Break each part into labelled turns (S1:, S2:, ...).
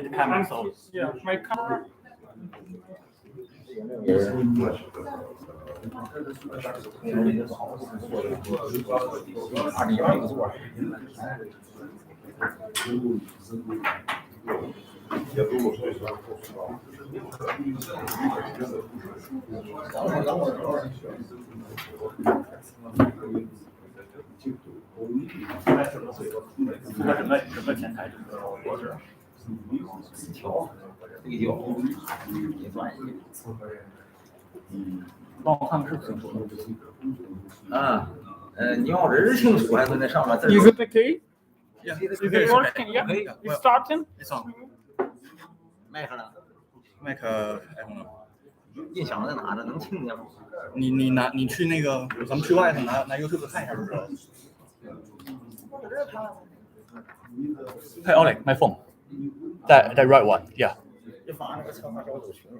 S1: the camera. So
S2: Yeah, my camera.
S1: 整个前台活着4条飞掉，也转一点。帮我看看是不是清楚啊？你要人清楚还是那上面字。
S2: Is it okay?
S1: Yeah,
S2: Is it working? Yeah, it's starting.
S1: It's on. 麦克呢？
S3: 麦克还红了。
S1: 音响在哪呢？能听见吗？
S3: 你去那个，咱们去外头拿 YouTube 看一下就知道了。
S1: Hey Ollie, my phone. That right one, yeah.
S3: 就发那个策划小组群。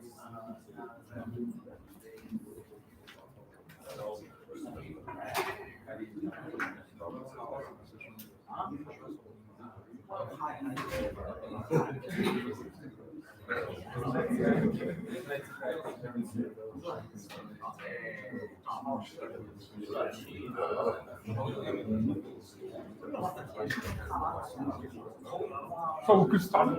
S2: So we could start.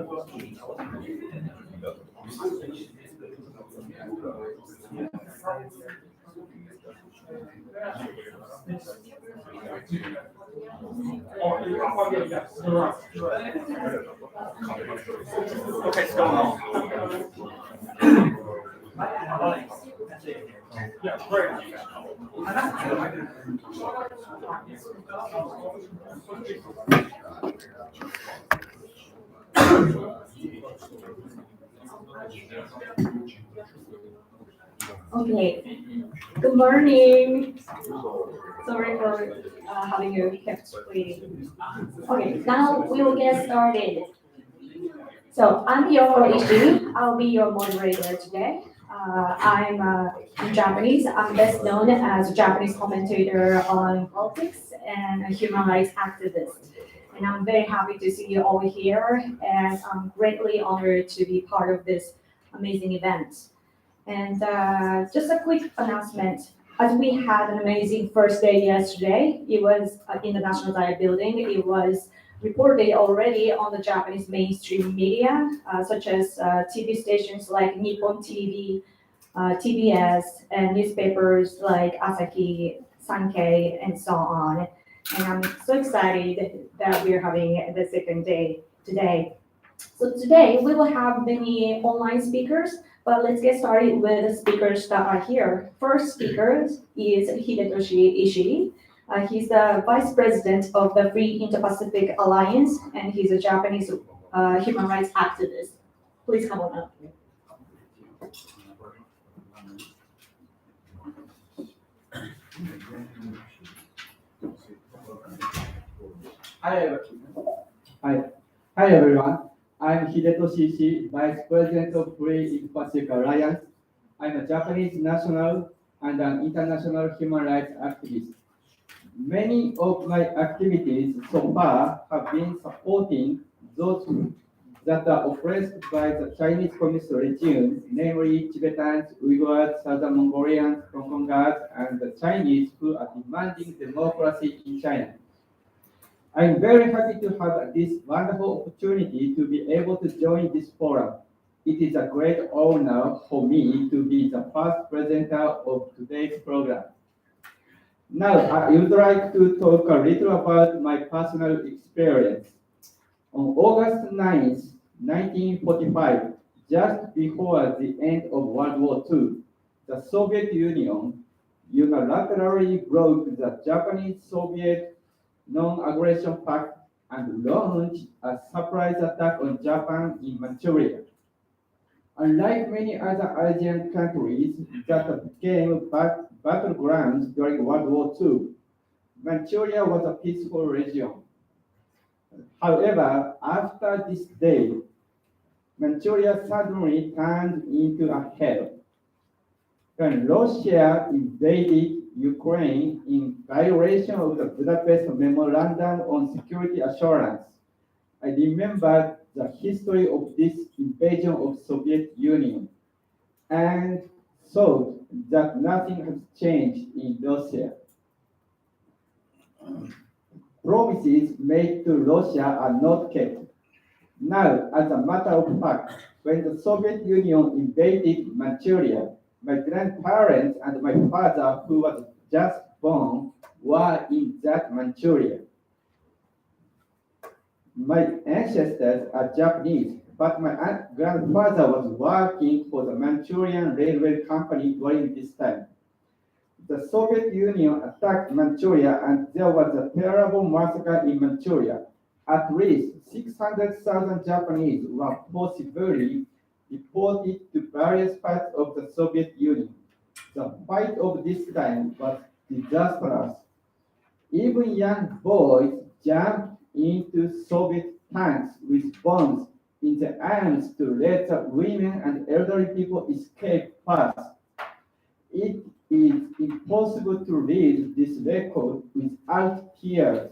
S2: Okay, so yeah, great.
S4: Okay. Good morning. Sorry for having you kept waiting. Okay, now we will get started. So I'm your Ishi. I'll be your moderator today. I'm in Japanese. I'm best known as a Japanese commentator on politics and a human rights activist. And I'm very happy to see you all here, and I'm greatly honored to be part of this amazing event. And just a quick announcement. As we had an amazing first day yesterday, it was in the National Diet Building. It was reported already on the Japanese mainstream media, such as TV stations like Nippon TV, TBS, and newspapers like Asahi, Sankei, and so on. And I'm so excited that we're having the second day today. So today we will have many online speakers, but let's get started with the speakers that are here. First speaker is Hidetoshi Ishii. He's the Vice President of the Free Indo-Pacific Alliance, and he's a Japanese human rights activist. Please come on up.
S5: Hi everyone. I'm Hidetoshi Ishii, Vice President of Free Indo-Pacific Alliance. I'm a Japanese national and an international human rights activist. Many of my activities so far have been supporting those that are oppressed by the Chinese Communist regime, namely Tibetans, Uyghurs, Southern Mongolians, Hong Kongers, and the Chinese who are demanding democracy in China. I'm very happy to have this wonderful opportunity to be able to join this forum. It is a great honor for me to be the first presenter of today's program. Now, I would like to talk a little about my personal experience. On August 9th, 1945, just before the end of World War II, the Soviet Union unilaterally broke the Japanese-Soviet Non-Aggression Pact and launched a surprise attack on Japan in Manchuria. Unlike many other Asian countries that became battlegrounds during World War II, Manchuria was a peaceful region. However, after this day, Manchuria suddenly turned into a hell. When Russia invaded Ukraine in violation of the Budapest Memorandum on Security Assurance, I remember the history of this invasion of Soviet Union and thought that nothing has changed in Russia. Promises made to Russia are not kept. Now, as a matter of fact, when the Soviet Union invaded Manchuria, my grandparents and my father, who was just born, were in that Manchuria. My ancestors are Japanese, but my grandfather was working for the Manchurian Railway Company during this time. The Soviet Union attacked Manchuria and there was a terrible massacre in Manchuria. At least 600,000 Japanese were possibly deported to various parts of the Soviet Union. The fight of this time was disastrous. Even young boys jumped into Soviet tanks with bombs in their arms to let the women and elderly people escape fast. It is impossible to read this record without tears.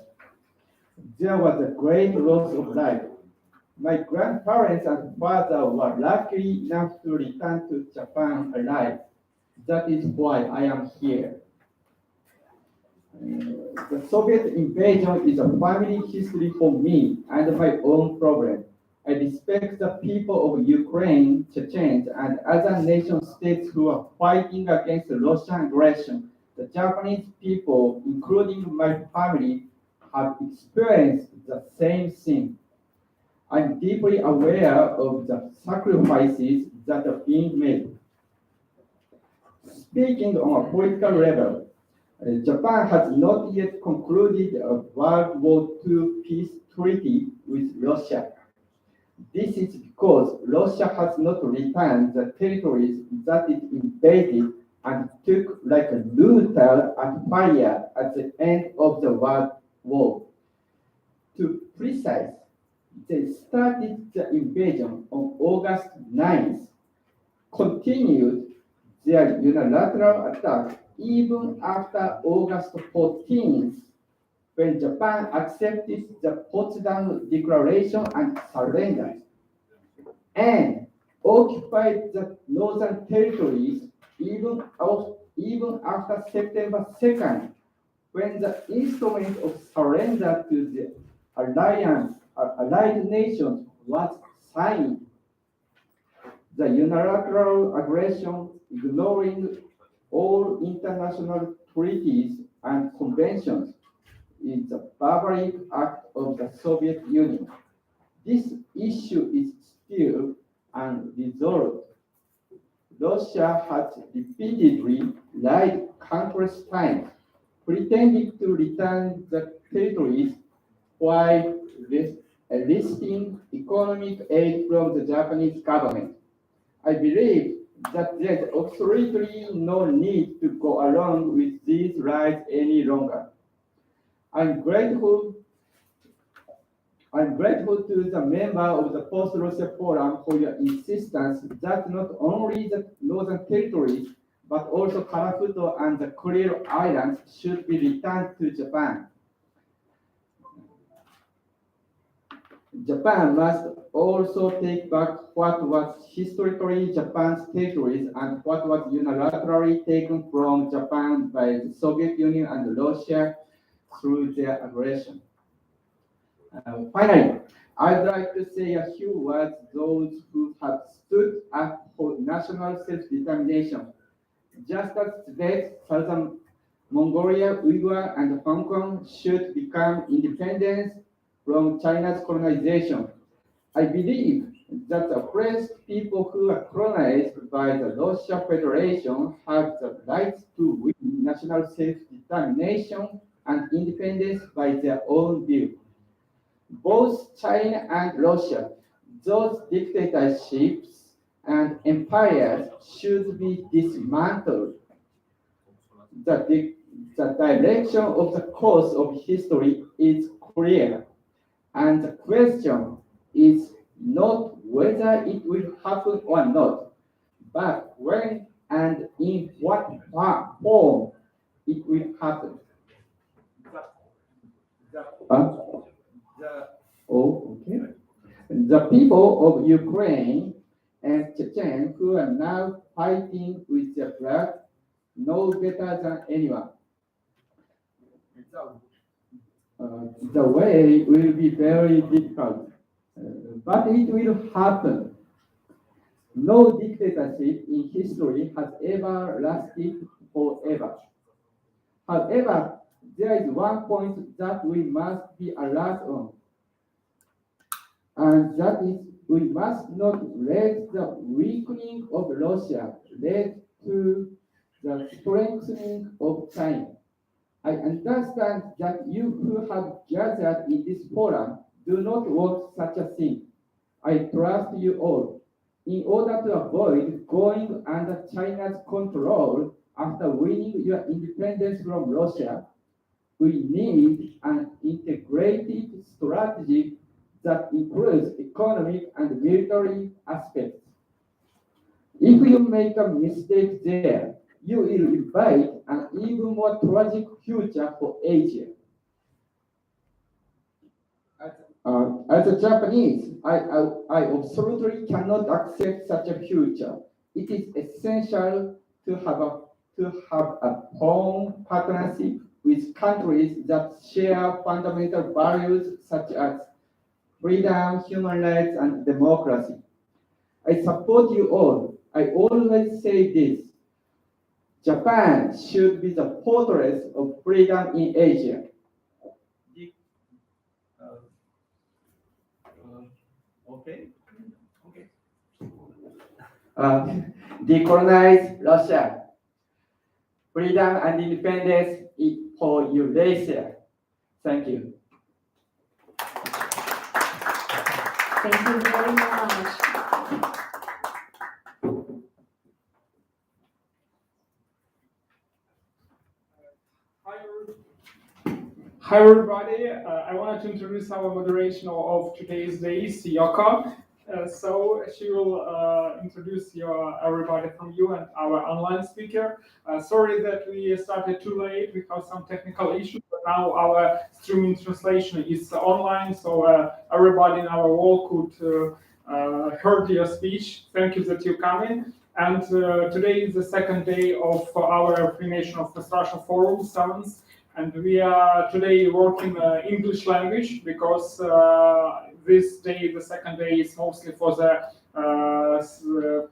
S5: There was a great loss of life. My grandparents and father were lucky enough to return to Japan alive. That is why I am here. The Soviet invasion is a family history for me and my own problem. I respect the people of Ukraine, Chechens, and other nation states who are fighting against Russian aggression. The Japanese people, including my family, have experienced the same thing. I'm deeply aware of the sacrifices that are being made. Speaking on a political level, Japan has not yet concluded a World War II peace treaty with Russia. This is because Russia has not returned the territories that it invaded and took like a looter at fire at the end of the World War. To precise, they started the invasion on August 9th, continued their unilateral attack even after August 14th, when Japan accepted the Potsdam Declaration and surrendered, and occupied the northern territories even after September 2nd, when the instrument of surrender to the allied nations was signed. The unilateral aggression, ignoring all international treaties and conventions, is a barbaric act of the Soviet Union. This issue is still unresolved. Russia has repeatedly lied countless times, pretending to return the territories while enlisting economic aid from the Japanese government. I believe that there is absolutely no need to go along with these lies any longer. I'm grateful to the member of the PostRussia Forum for your insistence that not only the Northern Territories, but also Karafuto and the Kuril Islands should be returned to Japan. Japan must also take back what was historically Japan's territories and what was unilaterally taken from Japan by the Soviet Union and Russia through their aggression. Finally, I'd like to say a few words to those who have stood up for national self-determination. Just as Tibet, Southern Mongolia, Uyghur, and Hong Kong should become independent from China's colonization, I believe that the oppressed people who are colonized by the Russian Federation have the right to win national self-determination and independence by their own will. Both China and Russia, those dictatorships and empires should be dismantled. The direction of the course of history is clear, and the question is not whether it will happen or not, but when and in what form it will happen. The people of Ukraine and Chechen who are now fighting with their blood know better than anyone. The way will be very difficult, but it will happen. No dictatorship in history has ever lasted forever. However, there is one point that we must be alert on, and that is we must not let the weakening of Russia lead to the strengthening of China. I understand that you who have gathered in this forum do not want such a thing. I trust you all. In order to avoid going under China's control after winning your independence from Russia, we need an integrated strategy that includes economic and military aspects. If you make a mistake there, you will invite an even more tragic future for Asia. As a Japanese, I absolutely cannot accept such a future. It is essential to have a firm partnership with countries that share fundamental values such as freedom, human rights, and democracy. I support you all. I always say this. Japan should be the fortress of freedom in Asia. Okay. Decolonize Russia. Freedom and independence for Eurasia. Thank you.
S4: Thank you very much.
S2: Hi everybody, I wanted to introduce our moderation of today's day, Yoko. So she will introduce everybody from you and our online speaker. Sorry that we started too late, we have some technical issues, but now our streaming translation is online, so everybody in our world could heard your speech. Thank you that you come in. And today is the second day of our Free Nation of PostRussia Forum, 7th. And we are today working English language because this day, the second day, is mostly for the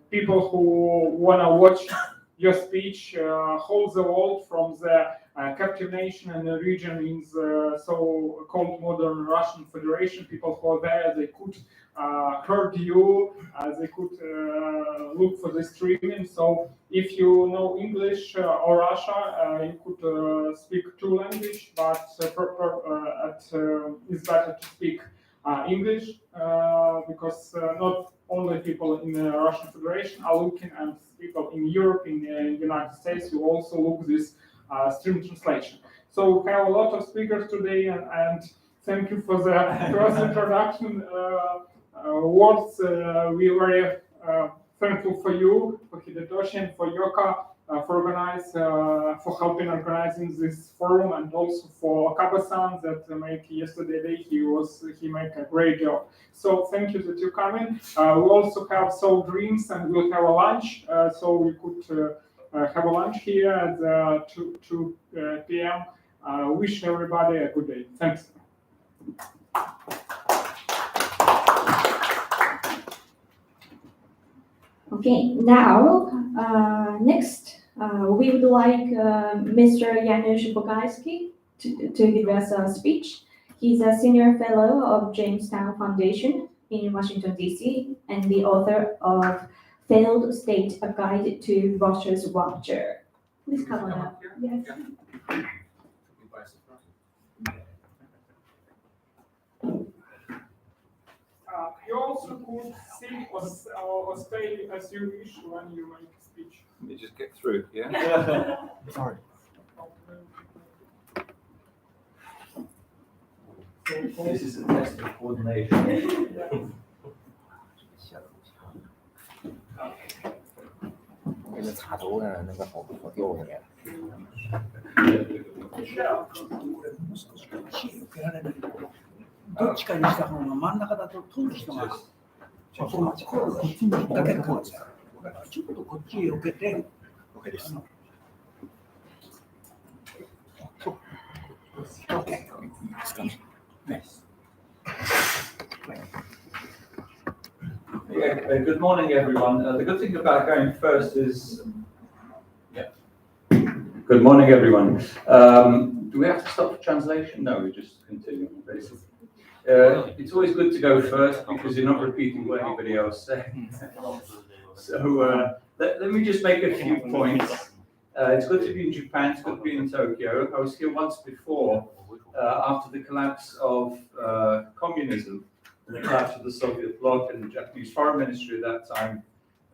S2: people who want to watch your speech, whole the world from the captive nation and the region in the so-called modern Russian Federation. People who are there, they could heard you, they could look for the streaming. So if you know English or Russia, you could speak two languages, but it's better to speak English because not only people in the Russian Federation are looking, and people in Europe, in the United States, who also look this stream translation. So we have a lot of speakers today, and thank you for the first introduction words. We are very thankful for you, for Hidetoshi, and for Yoka for helping organizing this forum, and also for Kaba-san that make yesterday day he made a great job. So thank you that you come in. We also have soul drinks, and we'll have a lunch, so we could have a lunch here at 2 p.m. Wish everybody a good day. Thanks.
S4: Okay, now, next, we would like Mr. Janusz Bogański to give us a speech. He's a senior fellow of Jamestown Foundation in Washington, D.C., and the author of Failed State, A Guide to Russia's Rupture. Please come on up. Yes.
S2: You also could sit or stay as you wish when you make a speech.
S6: You just get through, yeah?
S3: Sorry.
S1: This is a test of coordination.
S7: 那个插头的那个好掉下来。
S1: どっちかにした方が真ん中だと通る人が、こっちにだけ来るんですよ。ちょっとこっちへ避けて、
S3: OK です。ですかね。
S6: Yeah, good morning, everyone. The good thing about going first is, yeah. Good morning, everyone. Do we have to stop for translation? No, we just continue, basically. It's always good to go first because you're not repeating what anybody else said. So let me just make a few points. It's good to be in Japan, it's good to be in Tokyo. I was here once before, after the collapse of communism and the collapse of the Soviet bloc, and the Japanese foreign ministry at that time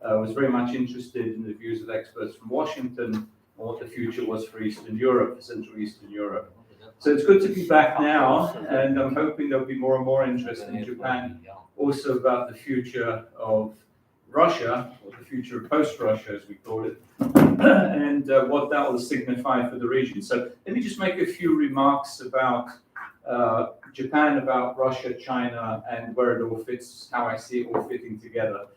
S6: was very much interested in the views of experts from Washington on what the future was for Eastern Europe, for Central Eastern Europe. So it's good to be back now, and I'm hoping there'll be more and more interest in Japan also about the future of Russia, or the future of post-Russia, as we call it, and what that will signify for the region. So let me just make a few remarks about Japan, about Russia, China, and where it all fits, how I see it all fitting together.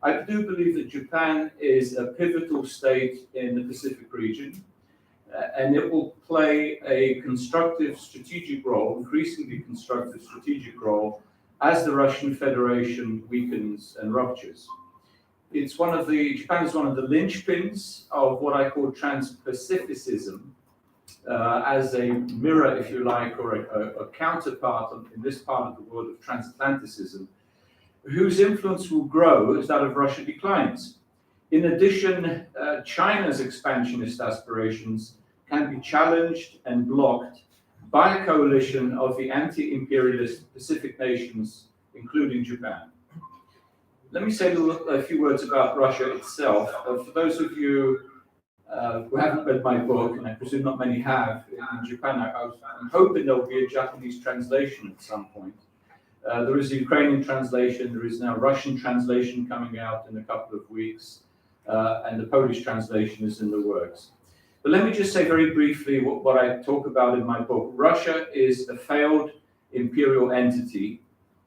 S6: I do believe that Japan is a pivotal state in the Pacific region, and it will play a constructive strategic role, increasingly constructive strategic role, as the Russian Federation weakens and ruptures. Japan is one of the linchpins of what I call trans-Pacificism, as a mirror, if you like, or a counterpart in this part of the world of transatlanticism, whose influence will grow as that of Russia declines. In addition, China's expansionist aspirations can be challenged and blocked by a coalition of the anti-imperialist Pacific nations, including Japan. Let me say a few words about Russia itself. For those of you who haven't read my book, and I presume not many have, in Japan, I'm hoping there will be a Japanese translation at some point. There is a Ukrainian translation, there is now a Russian translation coming out in a couple of weeks, and the Polish translation is in the works. But let me just say very briefly what I talk about in my book. Russia is a failed imperial entity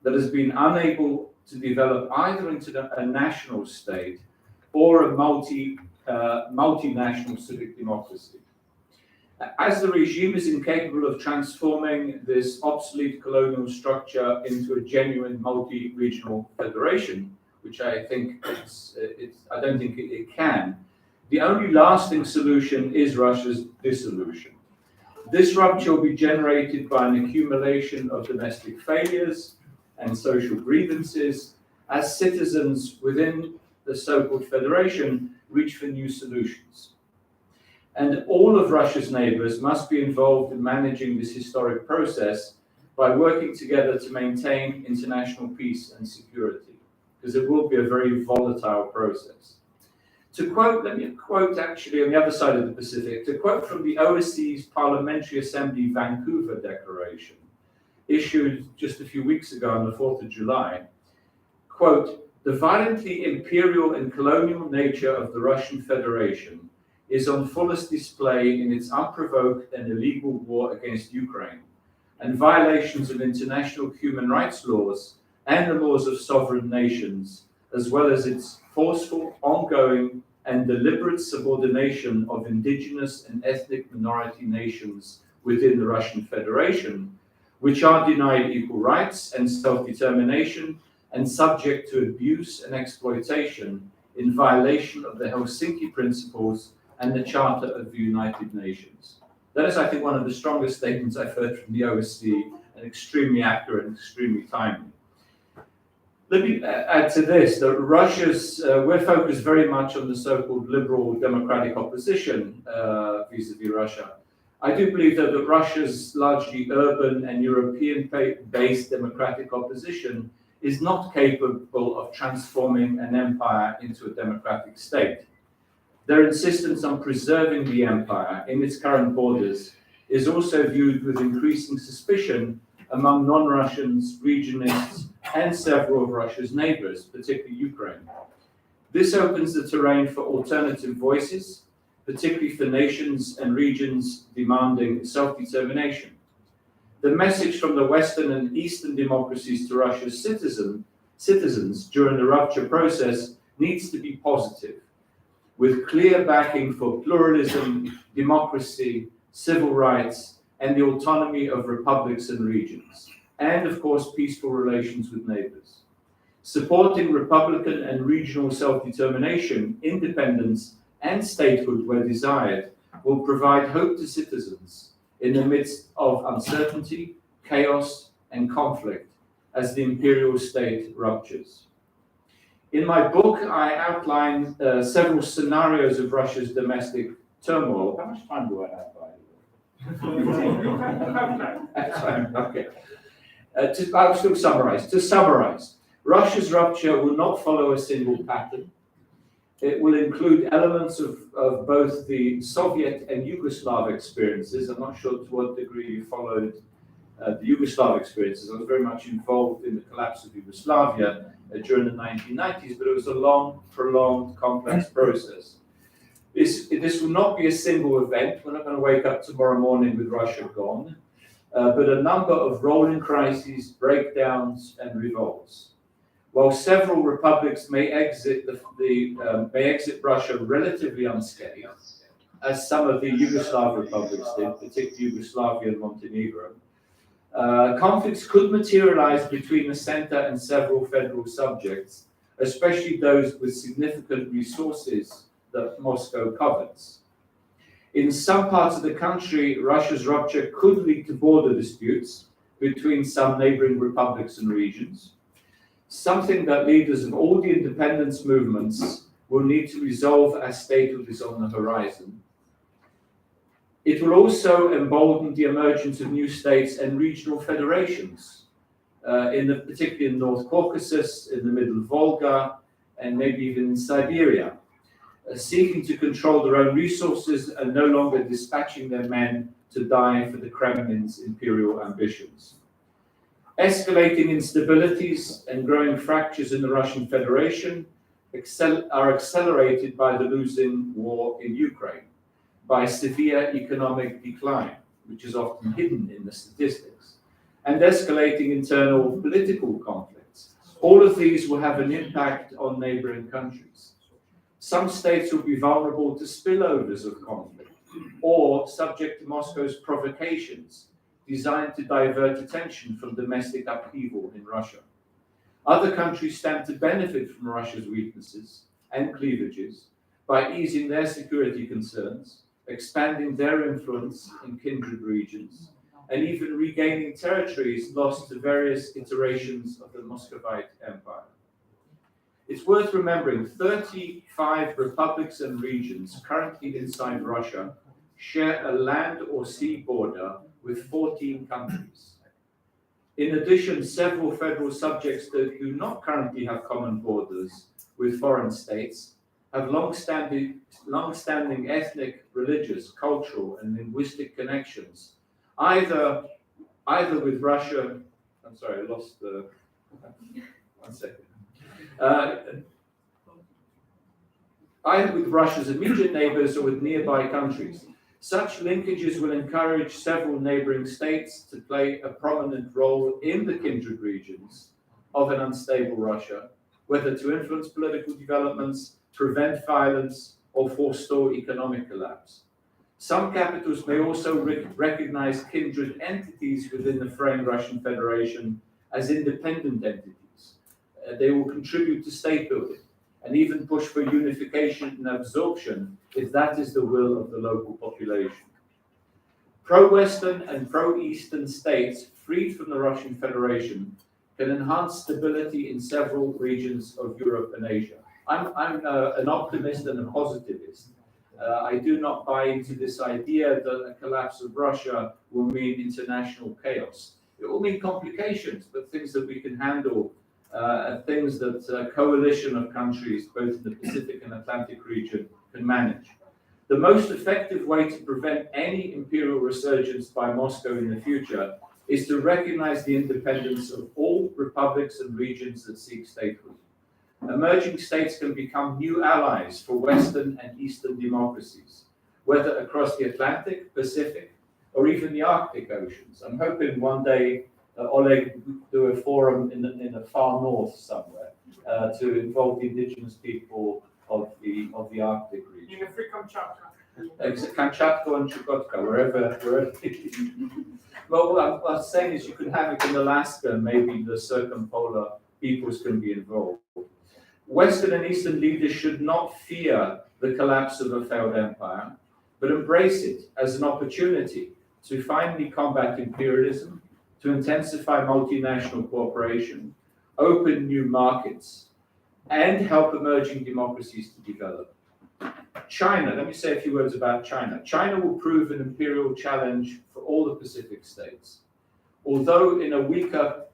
S6: that has been unable to develop either into a national state or a multinational civic democracy. As the regime is incapable of transforming this obsolete colonial structure into a genuine multi-regional federation, which I think I don't think it can, the only lasting solution is Russia's dissolution. This rupture will be generated by an accumulation of domestic failures and social grievances as citizens within the so-called federation reach for new solutions. And all of Russia's neighbors must be involved in managing this historic process by working together to maintain international peace and security, because it will be a very volatile process. Let me quote actually on the other side of the Pacific, to quote from the OSCE's Parliamentary Assembly Vancouver Declaration, issued just a few weeks ago on the 4th of July, quote, "The violently imperial and colonial nature of the Russian Federation is on fullest display in its unprovoked and illegal war against Ukraine, and violations of international human rights laws and the laws of sovereign nations, as well as its forceful, ongoing, and deliberate subordination of indigenous and ethnic minority nations within the Russian Federation, which are denied equal rights and self-determination and subject to abuse and exploitation in violation of the Helsinki Principles and the Charter of the United Nations." That is, I think, one of the strongest statements I've heard from the OSCE, and extremely accurate and extremely timely. Let me add to this that we're focused very much on the so-called liberal democratic opposition vis-a-vis Russia. I do believe that Russia's largely urban and European-based democratic opposition is not capable of transforming an empire into a democratic state. Their insistence on preserving the empire in its current borders is also viewed with increasing suspicion among non-Russians, regionists, and several of Russia's neighbors, particularly Ukraine. This opens the terrain for alternative voices, particularly for nations and regions demanding self-determination. the message from the Western and Eastern democracies to Russia's citizens during the rupture process needs to be positive, with clear backing for pluralism, democracy, civil rights, and the autonomy of republics and regions, and of course, peaceful relations with neighbors. Supporting republican and regional self-determination, independence, and statehood where desired will provide hope to citizens in the midst of uncertainty, chaos, and conflict as the imperial state ruptures. In my book, I outline several scenarios of Russia's domestic turmoil. How much time do I have, by the way? Okay. I'll still summarize. To summarize, Russia's rupture will not follow a single pattern. It will include elements of both the Soviet and Yugoslav experiences. I'm not sure to what degree you followed the Yugoslav experiences. I was very much involved in the collapse of Yugoslavia during the 1990s, but it was a long, prolonged, complex process. This will not be a single event. We're not going to wake up tomorrow morning with Russia gone, but a number of rolling crises, breakdowns, and revolts. While several republics may exit Russia relatively unscathed, as some of the Yugoslav republics did, particularly Yugoslavia and Montenegro, conflicts could materialize between the center and several federal subjects, especially those with significant resources that Moscow covets. In some parts of the country, Russia's rupture could lead to border disputes between some neighboring republics and regions, something that leaders of all the independence movements will need to resolve as statehood is on the horizon. It will also embolden the emergence of new states and regional federations, particularly in North Caucasus, in the Middle Volga, and maybe even in Siberia, seeking to control their own resources and no longer dispatching their men to die for the Kremlin's imperial ambitions. Escalating instabilities and growing fractures in the Russian Federation are accelerated by the losing war in Ukraine, by severe economic decline, which is often hidden in the statistics, and escalating internal political conflicts. All of these will have an impact on neighboring countries. Some states will be vulnerable to spillovers of conflict or subject to Moscow's provocations designed to divert attention from domestic upheaval in Russia. Other countries stand to benefit from Russia's weaknesses and cleavages by easing their security concerns, expanding their influence in kindred regions, and even regaining territories lost to various iterations of the Muscovite Empire. It's worth remembering 35 republics and regions currently inside Russia share a land or sea border with 14 countries. In addition, several federal subjects that do not currently have common borders with foreign states have long-standing ethnic, religious, cultural, and linguistic connections, either with Russia. I'm sorry, I lost the. 1 second. Either with Russia's immediate neighbors or with nearby countries. Such linkages will encourage several neighboring states to play a prominent role in the kindred regions of an unstable Russia, whether to influence political developments, prevent violence, or forestall economic collapse. Some capitals may also recognize kindred entities within the framed Russian Federation as independent entities. They will contribute to state building and even push for unification and absorption if that is the will of the local population. Pro-Western and pro-Eastern states freed from the Russian Federation can enhance stability in several regions of Europe and Asia. I'm an optimist and a positivist. I do not buy into this idea that a collapse of Russia will mean international chaos. It will mean complications, but things that we can handle, things that a coalition of countries, both in the Pacific and Atlantic region, can manage. The most effective way to prevent any imperial resurgence by Moscow in the future is to recognize the independence of all republics and regions that seek statehood. Emerging states can become new allies for Western and Eastern democracies, whether across the Atlantic, Pacific, or even the Arctic oceans. I'm hoping one day Oleg do a forum in the far north somewhere to involve the indigenous people of the Arctic region.
S2: In a free Kamchatka.
S6: Kamchatka and Chukotka, wherever it is. Well, what I'm saying is you could have it in Alaska, maybe the circumpolar peoples can be involved. Western and Eastern leaders should not fear the collapse of a failed empire, but embrace it as an opportunity to finally combat imperialism, to intensify multinational cooperation, open new markets, and help emerging democracies to develop. China, let me say a few words about China. China will prove an imperial challenge for all the Pacific states. Although in a weaker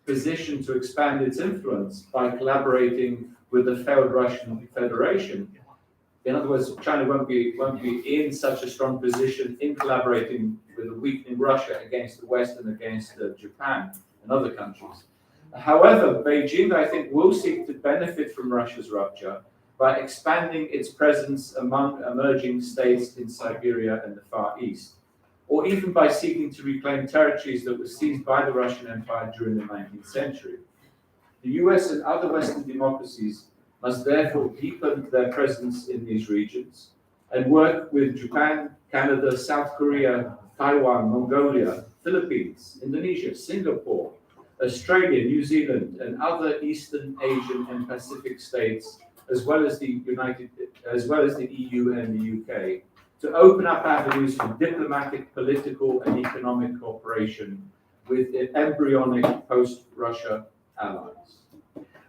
S6: position to expand its influence by collaborating with the failed Russian Federation, in other words, China won't be in such a strong position in collaborating with a weakening Russia against the West and against Japan and other countries. However, Beijing, I think, will seek to benefit from Russia's rupture by expanding its presence among emerging states in Siberia and the Far East, or even by seeking to reclaim territories that were seized by the Russian Empire during the 19th century. The US and other Western democracies must therefore deepen their presence in these regions and work with Japan, Canada, South Korea, Taiwan, Mongolia, Philippines, Indonesia, Singapore, Australia, New Zealand, and other Eastern Asian and Pacific states, as well as the EU and the UK, to open up avenues for diplomatic, political, and economic cooperation with embryonic post-Russia allies.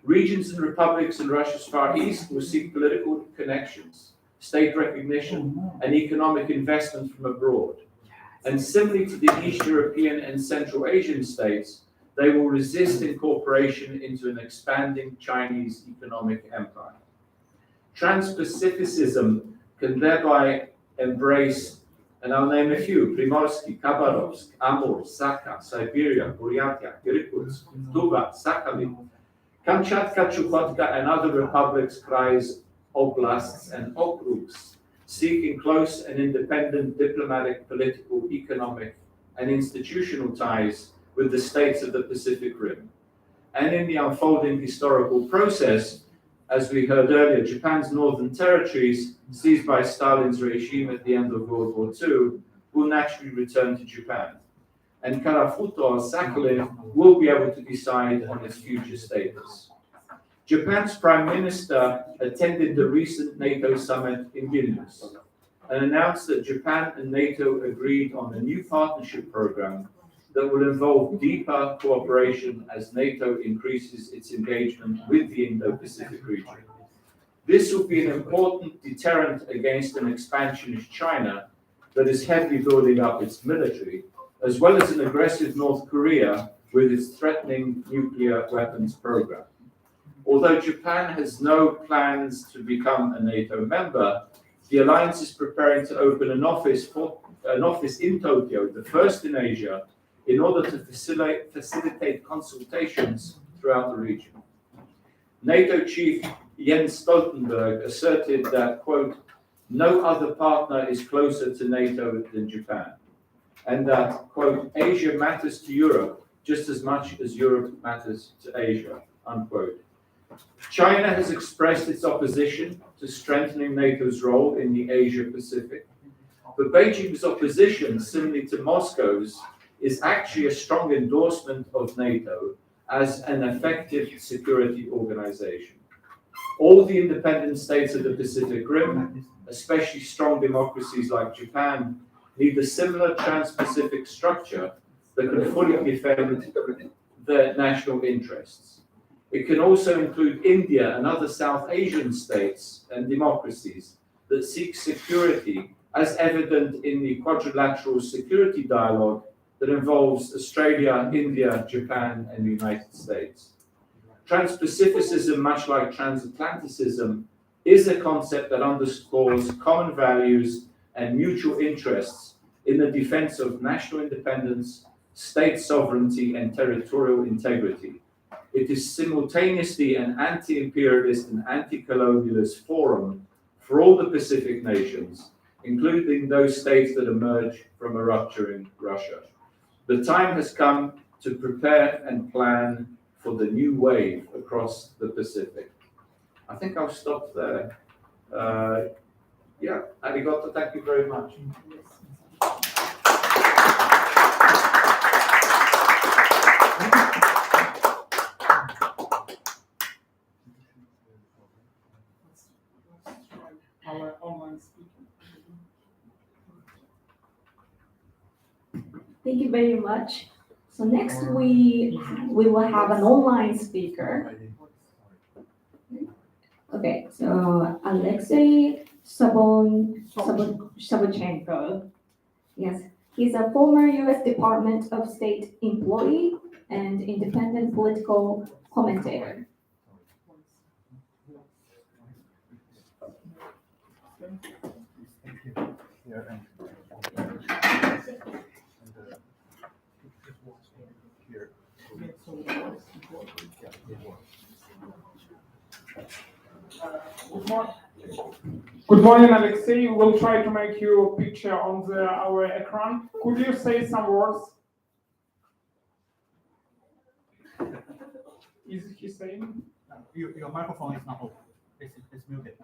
S6: Regions and republics in Russia's Far East will seek political connections, state recognition, and economic investment from abroad. And similarly to the East European and Central Asian states, they will resist incorporation into an expanding Chinese economic empire. Trans-Pacificism can thereby embrace, and I'll name a few, Primorsky, Khabarovsk, Amur, Sakha, Siberia, Buryatia, Irkutsk, Tuva, Sakhalin, Kamchatka, Chukotka, and other republics, krais, oblasts, and okrugs, seeking close and independent diplomatic, political, economic, and institutional ties with the states of the Pacific Rim. And in the unfolding historical process, as we heard earlier, Japan's northern territories, seized by Stalin's regime at the end of World War II, will naturally return to Japan. And Karafuto or Sakhalin will be able to decide on its future status. Japan's Prime Minister attended the recent NATO summit in Vilnius and announced that Japan and NATO agreed on a new partnership program that will involve deeper cooperation as NATO increases its engagement with the Indo-Pacific region. This will be an important deterrent against an expansionist China that is heavily building up its military, as well as an aggressive North Korea with its threatening nuclear weapons program. Although Japan has no plans to become a NATO member, the alliance is preparing to open an office in Tokyo, the first in Asia, in order to facilitate consultations throughout the region. NATO chief Jens Stoltenberg asserted that, quote, no other partner is closer to NATO than Japan, and that, quote, Asia matters to Europe just as much as Europe matters to Asia, unquote. China has expressed its opposition to strengthening NATO's role in the Asia-Pacific, but Beijing's opposition, similarly to Moscow's, is actually a strong endorsement of NATO as an effective security organization. All the independent states of the Pacific Rim, especially strong democracies like Japan, need a similar trans-Pacific structure that can fully defend their national interests. It can also include India and other South Asian states and democracies that seek security, as evident in the quadrilateral security dialogue that involves Australia, India, Japan, and the United States. Trans-Pacificism, much like transatlanticism, is a concept that underscores common values and mutual interests in the defense of national independence, state sovereignty, and territorial integrity. It is simultaneously an anti-imperialist and anti-colonialist forum for all the Pacific nations, including those states that emerge from a rupture in Russia. The time has come to prepare and plan for the new wave across the Pacific. I think I'll stop there. Yeah, arigato, thank you very much.
S2: Our online speaker.
S4: Thank you very much. So next we will have an online speaker. Okay, so Alexei Sabochenko. Yes, he's a former U.S. Department of State employee and independent political commentator.
S2: Good morning, Alexei. We'll try to make you a picture on our ecran. Could you say some words? Is he saying?
S3: Your microphone is not open. It's muted.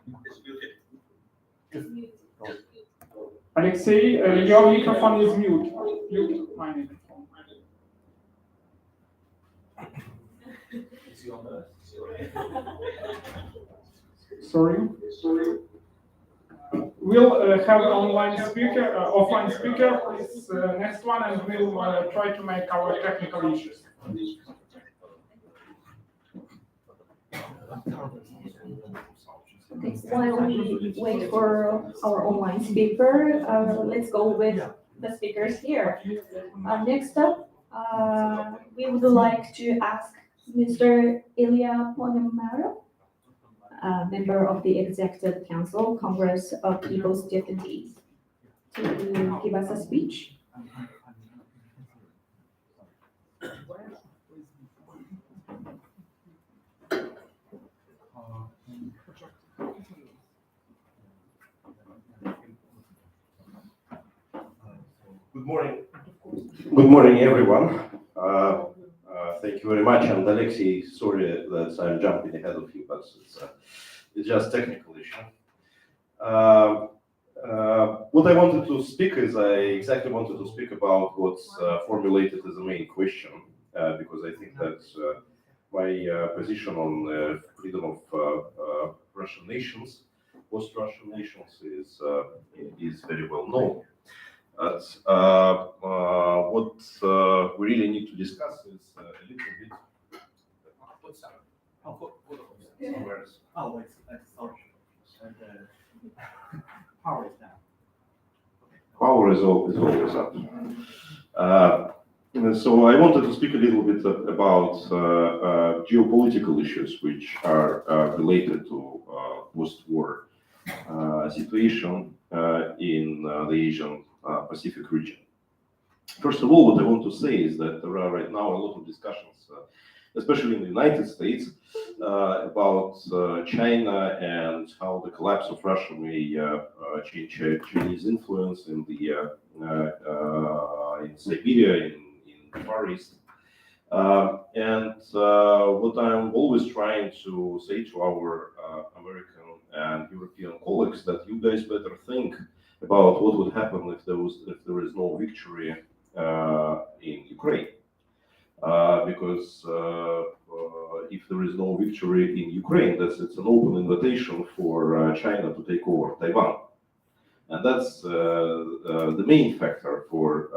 S2: Alexei, your microphone is mute. Mute my microphone. Sorry. We'll have an online speaker, offline speaker, please, next one, and we'll try to make our technical issues.
S4: Okay, so while we wait for our online speaker, let's go with the speakers here. Next up, we would like to ask Mr. Ilya Ponomaro, member of the Executive Council, Congress of People's Deputies, to give us a speech.
S8: Good morning. Good morning, everyone. Thank you very much. And Alexei, sorry that I'm jumping ahead of you, but it's just technical issue. What I wanted to speak is I exactly wanted to speak about what's formulated as the main question, because I think that my position on freedom of Russian nations, post-Russian nations, is very well known. But what we really need to discuss is a little bit.
S3: Oh, it's sorry. Power is down.
S8: Power is always up. So I wanted to speak a little bit about geopolitical issues which are related to post-war situation in the Asian Pacific region. First of all, what I want to say is that there are right now a lot of discussions, especially in the United States, about China and how the collapse of Russia may change Chinese influence in Siberia, in the Far East. And what I'm always trying to say to our American and European colleagues, that you guys better think about what would happen if there is no victory in Ukraine, because if there is no victory in Ukraine, it's an open invitation for China to take over Taiwan, and that's the main factor for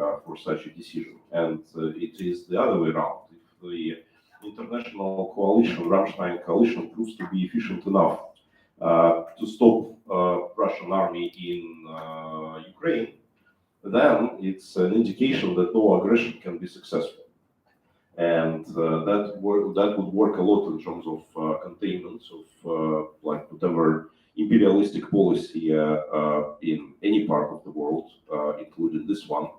S8: such a decision. And it is the other way around. If the international coalition, Ramstein coalition, proves to be efficient enough to stop Russian army in Ukraine, then it's an indication that no aggression can be successful. And that would work a lot in terms of containment of like whatever imperialistic policy in any part of the world, including this one,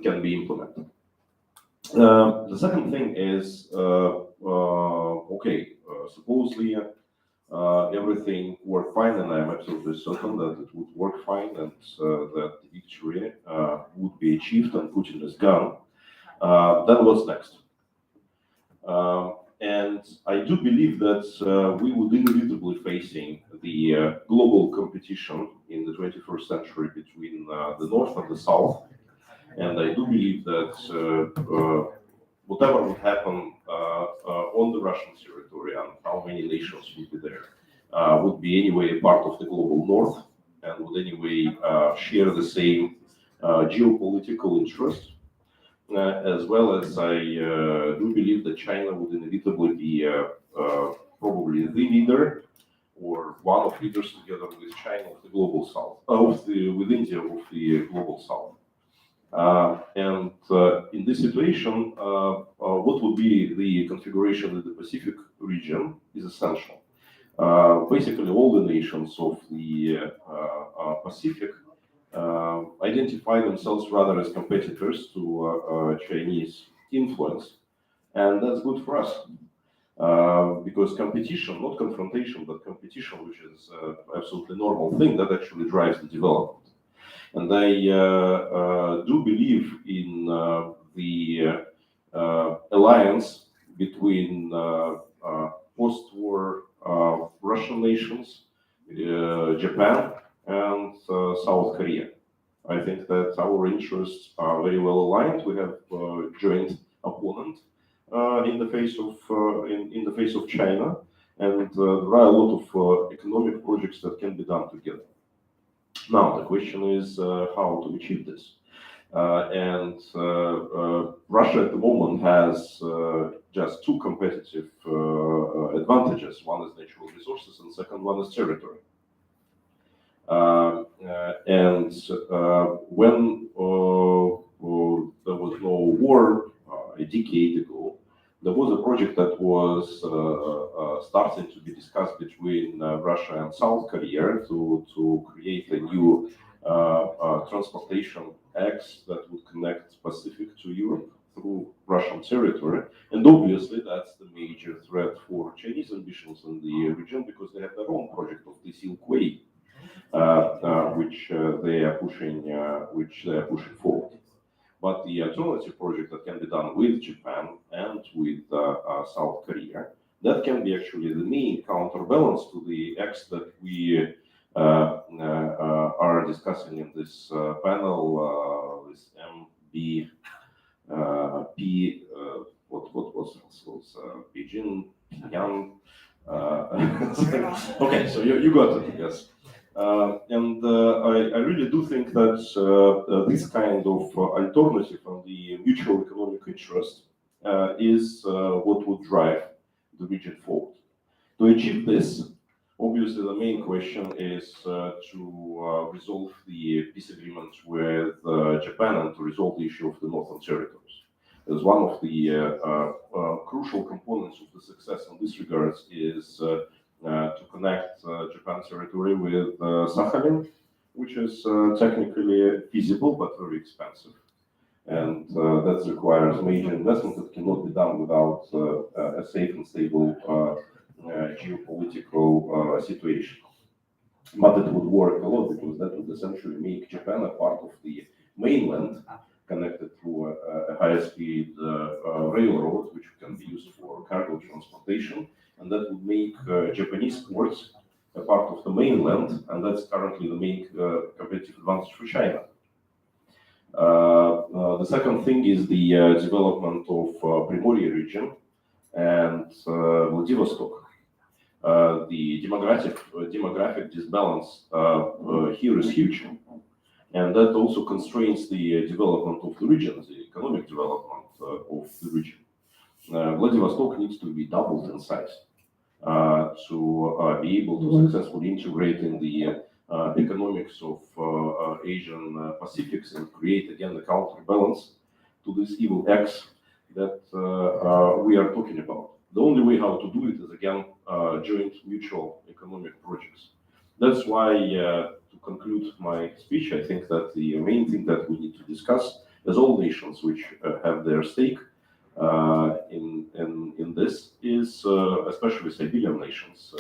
S8: can be implemented. The second thing is, supposedly everything worked fine, and I'm absolutely certain that it would work fine and that victory would be achieved and Putin is gone, then what's next? And I do believe that we would inevitably facing the global competition in the 21st century between the North and the South. And I do believe that whatever would happen on the Russian territory and how many nations would be there would be anyway part of the global North and would anyway share the same geopolitical interest. As well as I do believe that China would inevitably be probably the leader or one of leaders together with China of the global South, with India of the global South. And in this situation, what would be the configuration in the Pacific region is essential. Basically, all the nations of the Pacific identify themselves rather as competitors to Chinese influence, and that's good for us because competition, not confrontation, but competition, which is absolutely normal thing, that actually drives the development. And I do believe in the alliance between post-war Russian nations, Japan, and South Korea. I think that our interests are very well aligned. We have joint opponent in the face of China, and there are a lot of economic projects that can be done together. Now the question is how to achieve this. And Russia at the moment has just two competitive advantages. One is natural resources, and second one is territory. And when there was no war a decade ago, there was a project that was starting to be discussed between Russia and South Korea to create a new transportation axe that would connect Pacific to Europe through Russian territory. And obviously that's the major threat for Chinese ambitions in the region because they have their own project of the Silk Way, which they are pushing forward. But the alternative project that can be done with Japan and with South Korea, that can be actually the main counterbalance to the X that we are discussing in this panel, this MB P, what was Beijing, Pyongyang. Okay, so you got it, I guess. And I really do think that this kind of alternative on the mutual economic interest is what would drive the region forward. To achieve this, obviously the main question is to resolve the peace agreement with Japan and to resolve the issue of the northern territories. As one of the crucial components of the success in this regard is to connect Japan's territory with Sakhalin, which is technically feasible but very expensive. And that requires major investment that cannot be done without a safe and stable geopolitical situation. But it would work a lot because that would essentially make Japan a part of the mainland connected through a high-speed railroad, which can be used for cargo transportation. And that would make Japanese ports a part of the mainland, and that's currently the main competitive advantage for China. The second thing is the development of Primorye region and Vladivostok. The demographic disbalance here is huge, and that also constrains the development of the region, the economic development of the region. Vladivostok needs to be doubled in size to be able to successfully integrate in the economics of Asian Pacifics and create again the counterbalance to this evil X that we are talking about. The only way how to do it is again joint mutual economic projects. That's why to conclude my speech, I think that the main thing that we need to discuss as all nations which have their stake in this is especially Siberian nations,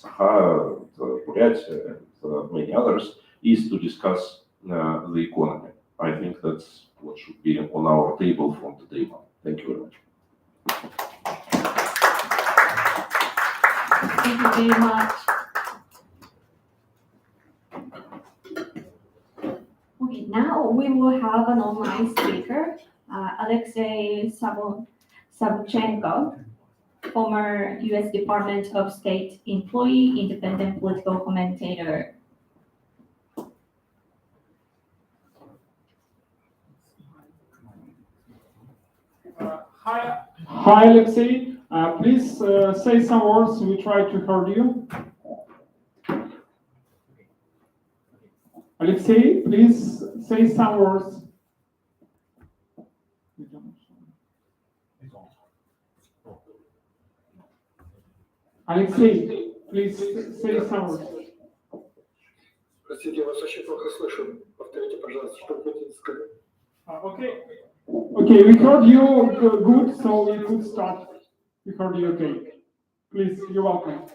S8: Sakha, Buryatia, and many others, is to discuss the economy. I think that's what should be on our table from today on. Thank you very much.
S4: Thank you very much. Okay, now we will have an online speaker, Alexei Sabuchenko, former U.S. Department of State employee, independent political commentator.
S2: Hi, Alexei. Please say some words. We try to hear you. Alexei, please say some words. Alexei, please say some words.
S9: Простите, я вас очень плохо слышу. Повторите, пожалуйста, что вы хотите сказать.
S2: Okay. Okay, we heard you good, so we could start. We heard you okay. Please, you're welcome.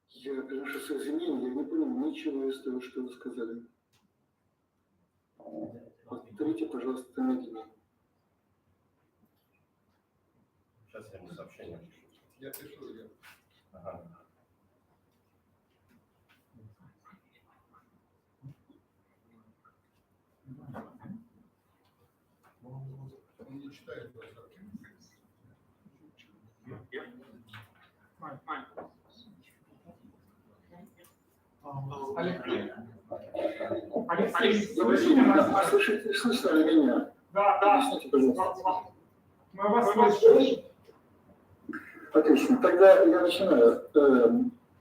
S9: Я приношу свои извинения, я не понял ничего из того, что вы сказали. Повторите, пожалуйста, медленнее.
S8: Сейчас я ему сообщение пишу.
S9: Я пишу, я.
S8: Ага.
S9: Он не читает вас. Алексей, слышали меня?
S2: Да.
S9: Объясните, пожалуйста.
S2: Мы вас слышим.
S9: Отлично. Тогда я начинаю.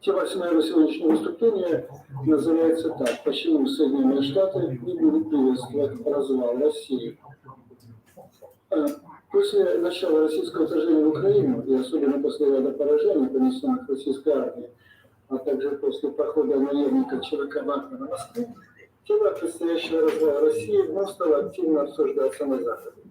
S9: Тема моего сегодняшнего выступления называется так. Почему Соединенные Штаты не будут приветствовать развал России? После начала российского вторжения в Украину, и особенно после ряда поражений, понесенных российской армией, а также после похода наемника ЧВК Вагнера на Москву, тема предстоящего развала России вновь стала активно обсуждаться на Западе.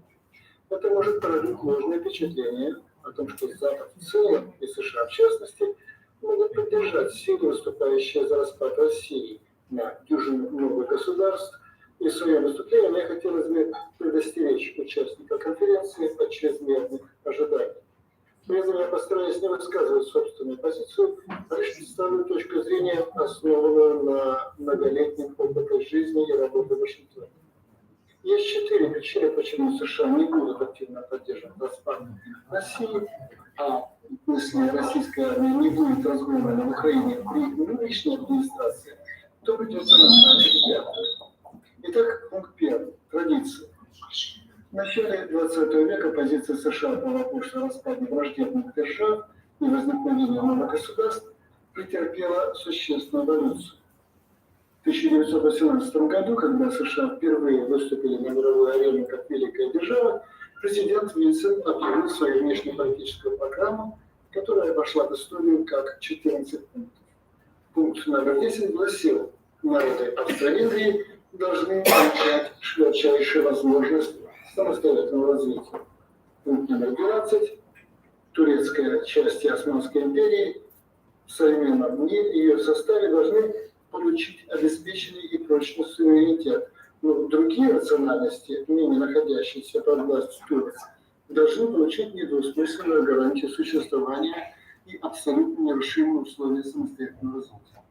S9: Это может породить ложное впечатление о том, что Запад в целом и США в частности могут поддержать силы, выступающие за распад России на дюжину новых государств. И в своем выступлении мне хотелось бы предостеречь участников конференции от чрезмерных ожиданий. При этом я постараюсь не высказывать собственную позицию, а лишь представлю точку зрения, основанную на многолетнем опыте жизни и работы в Вашингтоне. Есть 4 причины, почему США не будут активно поддерживать распад России, а если российская армия не будет разгромлена в Украине при нынешней администрации, то придется наставить ребята. Итак, пункт 1. Традиции. В начале 20 века позиция США по вопросу распада враждебных держав и возникновения новых государств претерпела существенную эволюцию. В 1918 году, когда США впервые выступили на мировой арене как великая держава, президент Вильсон объявил свою внешнеполитическую программу, которая вошла в историю как 14 пунктов. Пункт номер 10 гласил: народы Австро-Венгрии должны получать широчайшую возможность самостоятельного развития. Пункт номер 12. Турецкая часть Османской империи в современном мире, ее в составе должны получить обеспеченный и прочный суверенитет. Но другие национальности, ныне находящиеся под властью турок, должны получить недвусмысленную гарантию существования и абсолютно нерушимые условия самостоятельного развития.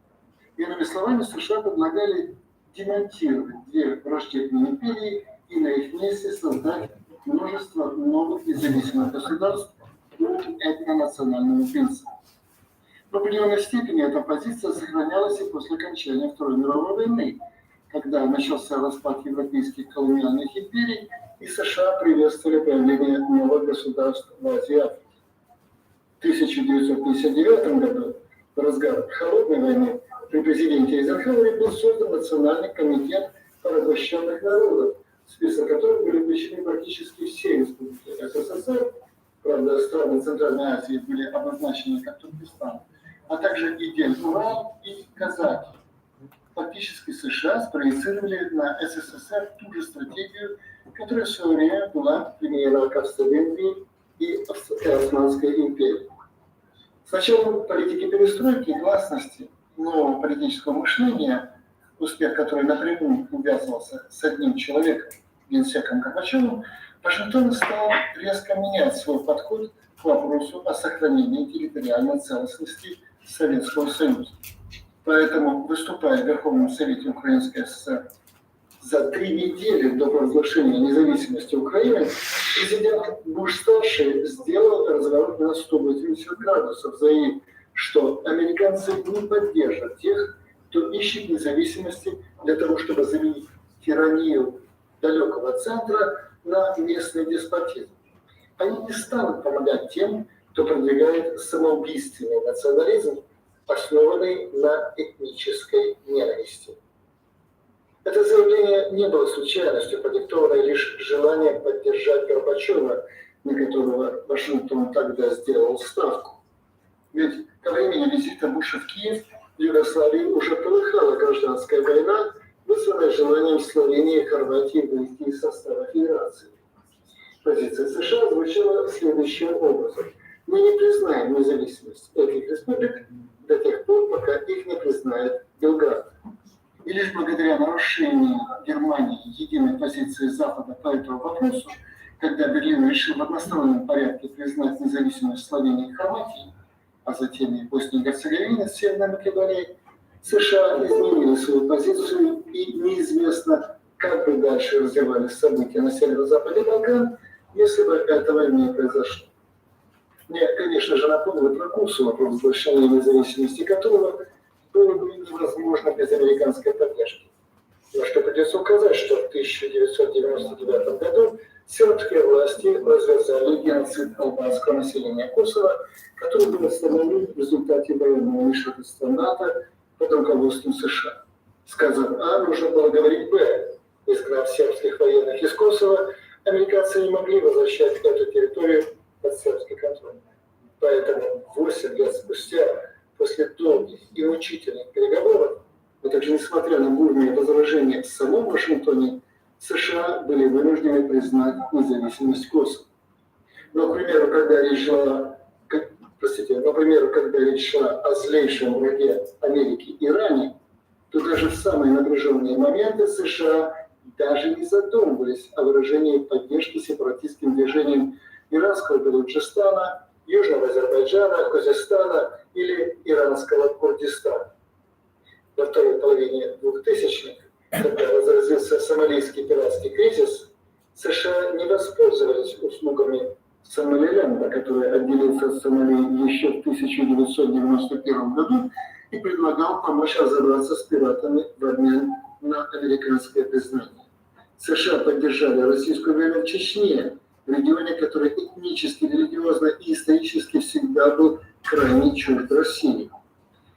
S9: Иными словами, США предлагали демонтировать 2 враждебные империи и на их месте создать множество новых независимых государств по этнонациональному принципу. В определенной степени эта позиция сохранялась и после окончания Второй мировой войны, когда начался распад европейских колониальных империй, и США приветствовали появление новых государств в Азии и Африке. В 1959 году, в разгар Холодной войны, при президенте Эйзенхауэре был создан Национальный комитет порабощенных народов, в список которых были включены практически все республики СССР, правда, страны Центральной Азии были обозначены как Туркестан, а также и Урал и Казахи. Фактически США спроецировали на СССР ту же стратегию, которая в свое время была применена к Австро-Венгрии и Османской империи. С началом политики перестройки и гласности, нового политического мышления, успех который напрямую увязывался с одним человеком, генсеком Горбачевым, Вашингтон стал резко менять свой подход к вопросу о сохранении территориальной целостности Советского Союза. Поэтому, выступая в Верховном Совете Украинской ССР за 3 недели до провозглашения независимости Украины, президент Буш-старший сделал разворот на 180 градусов, заявив, что американцы не поддержат тех, кто ищет независимости для того, чтобы заменить тиранию далекого центра на местный деспотизм. Они не станут помогать тем, кто продвигает самоубийственный национализм, основанный на этнической ненависти. Это заявление не было случайностью, продиктованное лишь желанием поддержать Горбачева, на которого Вашингтон тогда сделал ставку. Ведь ко времени визита Буша в Киев в Югославии уже полыхала гражданская война, вызванная желанием Словении и Хорватии выйти из состава Федерации. Позиция США звучала следующим образом. Мы не признаем независимость этих республик до тех пор, пока их не признает Белград. И лишь благодаря нарушению Германии единой позиции Запада по этому вопросу, когда Берлин решил в одностороннем порядке признать независимость Словении и Хорватии, а затем и Боснии и Герцеговины с Северной Македонией, США изменили свою позицию, и неизвестно, как бы дальше развивались события на северо-западе Балкан, если бы этого не произошло. Мне, конечно же, напомнили про Косово, про возвращение независимости которого было бы невозможно без американской поддержки. Но что придется указать, что в 1999 году сербские власти развязали геноцид албанского населения Косово, который был остановлен в результате военного вмешательства НАТО под руководством США. Сказав А, нужно было говорить Б. Изгнав сербских военных из Косово, американцы не могли возвращать эту территорию под сербский контроль. Поэтому 8 лет спустя, после долгих и мучительных переговоров, а также несмотря на бурные возражения в самом Вашингтоне, США были вынуждены признать независимость Косово. Но, к примеру, когда речь шла о злейшем враге Америки Иране, то даже в самые напряженные моменты США даже не задумывались о выражении поддержки сепаратистским движениям иранского Балучистана, Южного Азербайджана, Кузестана или иранского Курдистана. Во второй половине 2000-х, когда разразился сомалийский пиратский кризис, США не воспользовались услугами Сомалиленда, который отделился от Сомалии еще в 1991 году и предлагал помочь разобраться с пиратами в обмен на американское признание. США поддержали российскую войну в Чечне, в регионе, который этнически, религиозно и исторически всегда был крайне чужд России.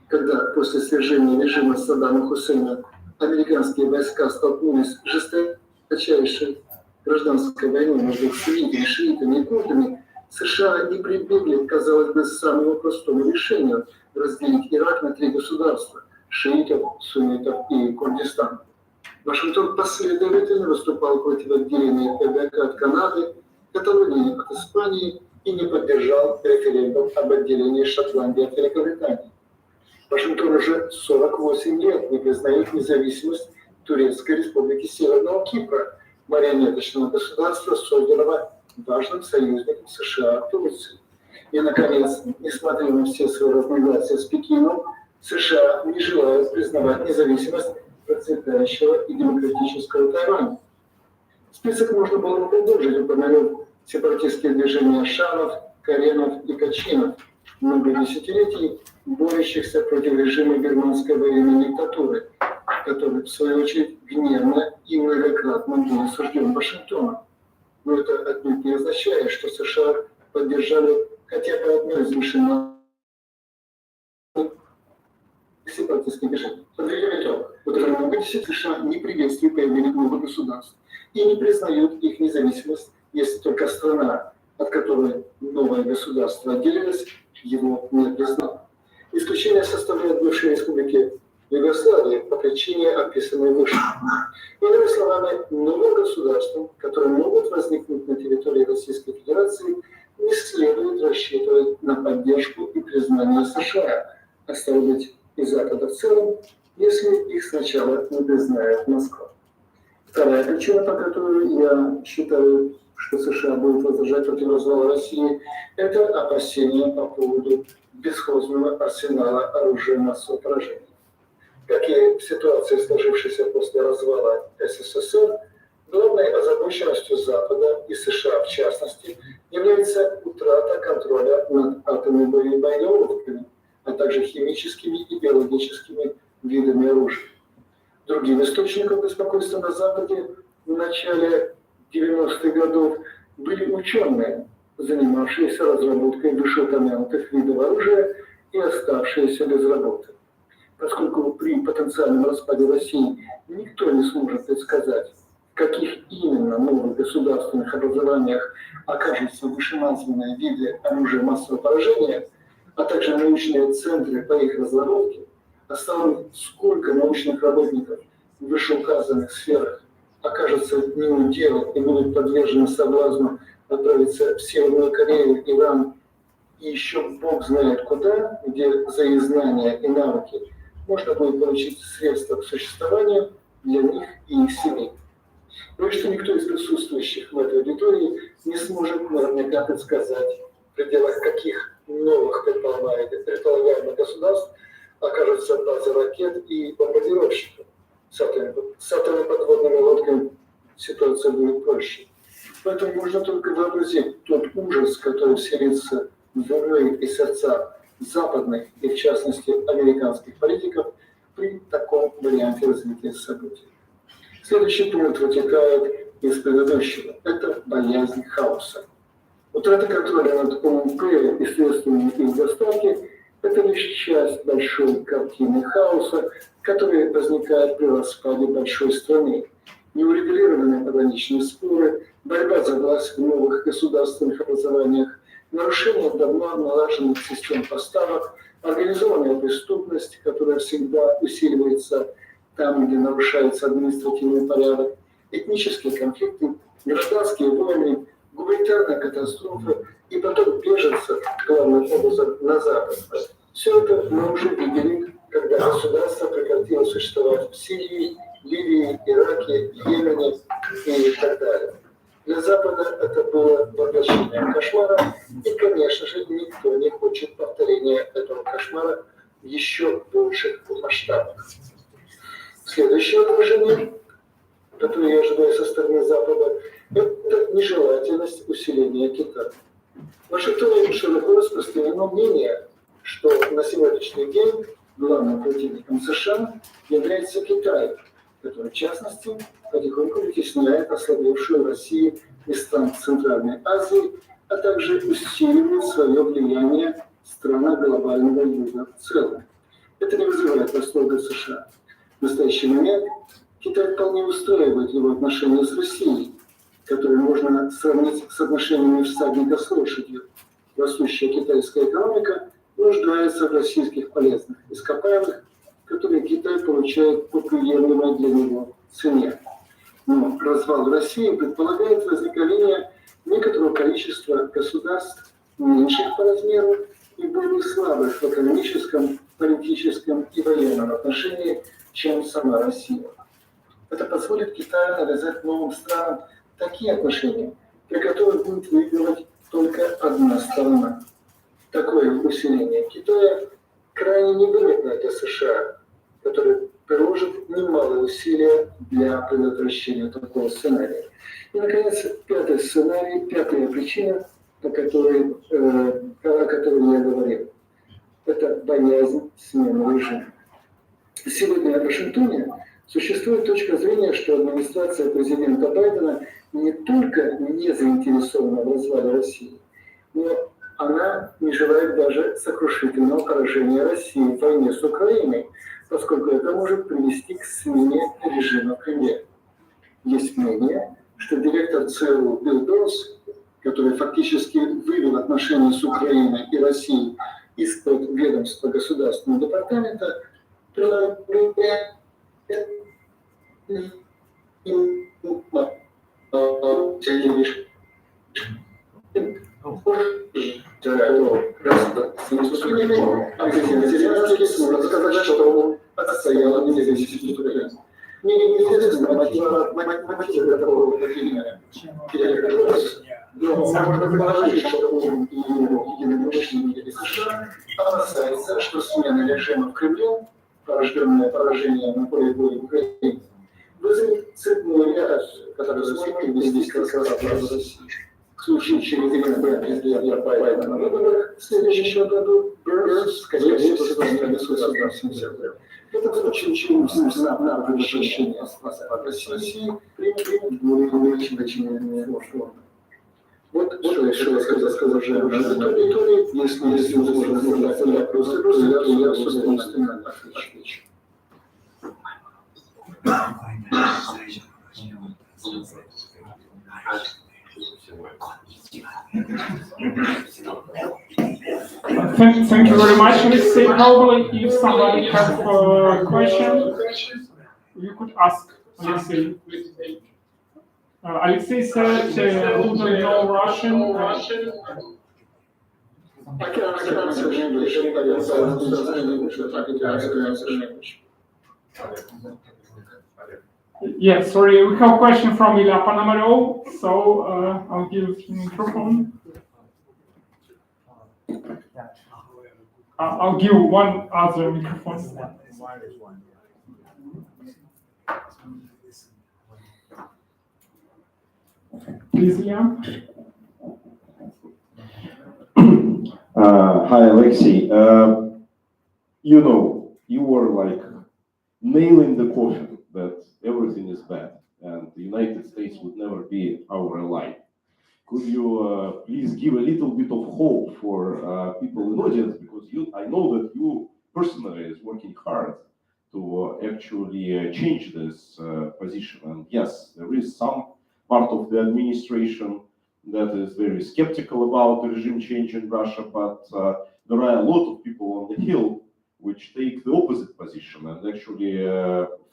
S9: Когда после свержения режима Саддама Хусейна американские войска столкнулись с жесточайшей гражданской войной между суннитами, шиитами и курдами, США не прибегли, казалось бы, к самому простому решению – разделить Ирак на 3 государства – шиитов, суннитов и Курдистан. Вашингтон последовательно выступал против отделения КГК от Канады, Каталонии от Испании и не поддержал референдум об отделении Шотландии от Великобритании. Вашингтон уже 48 лет не признает независимость Турецкой республики Северного Кипра, марионеточного государства, созданного важным союзником США Турции. И, наконец, несмотря на все свои разногласия с Пекином, США не желают признавать независимость процветающего и демократического Тайваня. Список можно было бы продолжить, упомянув сепаратистские движения шанов, каренов и качинов, много десятилетий борющихся против режима германской военной диктатуры, который, в свою очередь, гневно и многократно был осужден Вашингтоном. Но это отнюдь не означает, что США поддержали хотя бы одно из вышеназванных сепаратистских движений. Подведем итог. Вот уже много десятилетий США не приветствуют появление новых государств и не признают их независимость, если только страна, от которой новое государство отделилось, его не признала. Исключение составляют бывшие республики Югославии по причине, описанной выше. Иными словами, новым государствам, которые могут возникнуть на территории Российской Федерации, не не следует рассчитывать на поддержку и признание США, а стало быть и Запада в целом, если их сначала не признает Москва. Вторая причина, по которой я считаю, что США будут возражать против развала России, это опасения по поводу бесхозного арсенала оружия массового поражения. Как и в ситуации, сложившейся после развала СССР, главной озабоченностью Запада и США в частности является утрата контроля над атомными боеголовками, а также химическими и биологическими видами оружия. Другим источником беспокойства на Западе в начале 90-х годов были ученые, занимавшиеся разработкой вышеупомянутых видов оружия и оставшиеся без работы. Поскольку при потенциальном распаде России никто не сможет предсказать, в каких именно новых государственных образованиях окажутся вышеназванные виды оружия массового поражения, а также научные центры по их разработке, а стало сколько научных работников в вышеуказанных сферах окажется не делом и будут подвержены соблазну отправиться в Северную Корею, Иран и еще бог знает куда, где за их знания и навыки можно будет получить средства к существованию для них и их семей. Но и что никто из присутствующих в этой аудитории не сможет наверняка предсказать, в пределах каких новых предполагаемых государств окажутся базы ракет и бомбардировщиков. С атомными подводными лодками ситуация будет проще. Поэтому можно только вообразить тот ужас, который вселится в умы и сердца западных и, в частности, американских политиков при таком варианте развития событий. Следующий пункт вытекает из предыдущего. Это боязнь хаоса. Утрата контроля над ОМП и средствами их доставки – это лишь часть большой картины хаоса, который возникает при распаде большой страны. Неурегулированные пограничные споры, борьба за власть в новых государственных образованиях, нарушение давно налаженных систем поставок, организованная преступность, которая всегда усиливается там, где нарушается административный порядок, этнические конфликты, гражданские войны, гуманитарная катастрофа и поток беженцев, главным образом на Запад. Все это мы уже видели, когда государство прекратило существовать в Сирии, Ливии, Ираке, Йемене и так далее. Для Запада это было воплощением кошмара, и, конечно же, никто не хочет повторения этого кошмара в еще больших масштабах. Следующее выражение, которое я ожидаю со стороны Запада, это нежелательность усиления Китая. В Вашингтоне широко распространено мнение, что на сегодняшний день главным противником США является Китай, который, в частности, потихоньку вытесняет ослабевшую Россию из стран Центральной Азии, а также усиливает свое влияние в странах глобального юга в целом. Это не вызывает восторга США. В настоящий момент Китай вполне устраивает его отношения с Россией, которые можно сравнить с отношениями всадника с лошадью. Растущая китайская экономика нуждается в российских полезных ископаемых, которые Китай получает по приемлемой для него цене. Но развал России предполагает возникновение некоторого количества государств меньших по размеру и более слабых в экономическом, политическом и военном отношении, чем сама Россия. Это позволит Китаю навязать новым странам такие отношения, при которых будет выигрывать только одна сторона. Такое усиление Китая крайне невыгодно для США, который приложит немалые усилия для предотвращения такого сценария. И, наконец, пятый сценарий, пятая причина, о которой я говорил, это боязнь смены режима. Сегодня в Вашингтоне существует точка зрения, что администрация президента Байдена не только не заинтересована в развале России, но она не желает даже сокрушительного поражения России в войне с Украиной, поскольку это может привести к смене режима в Кремле. Есть мнение, что директор ЦРУ Билл Беллс, который фактически вывел отношения с Украиной и Россией из-под ведомства Государственного департамента, Зеленский смог сказать, что отстоял независимость Украины. Мне неизвестны мотивы такого поведения. Но можно предположить, что он и его единомышленники США опасаются, что смена режима в Кремле, порожденное поражение на поле боя Украины, вызовет цепную реакцию, которая сможет привести к расколу России. В случае чрезмерного президента Байдена на выборах в следующем году Бернс, скорее всего, станет государственным секретарем. Это очень знак на возвращение от России примет более значительные формы. Вот что я сказал уже аудитории, если возможно задать вопрос, то я собственно отвечу.
S2: Thank you very much, Alexei. Probably if somebody has a question, you could ask Alexei. Alexei said who don't know Russian.
S9: I can answer in English. Anybody else who doesn't English, I can answer in English.
S2: Yeah, sorry, we have a question from Ilya Ponomarev, so I'll give him the microphone. I'll give one other microphone. Please, Ilya.
S8: Hi, Alexei. You know, you were like nailing the coffin that everything is bad and the United States would never be our ally. Could you please give a little bit of hope for people in the audience, because I know that you personally is working hard to actually change this position. And yes, there is some part of the administration that is very skeptical about the regime change in Russia, but there are a lot of people on the Hill which take the opposite position and actually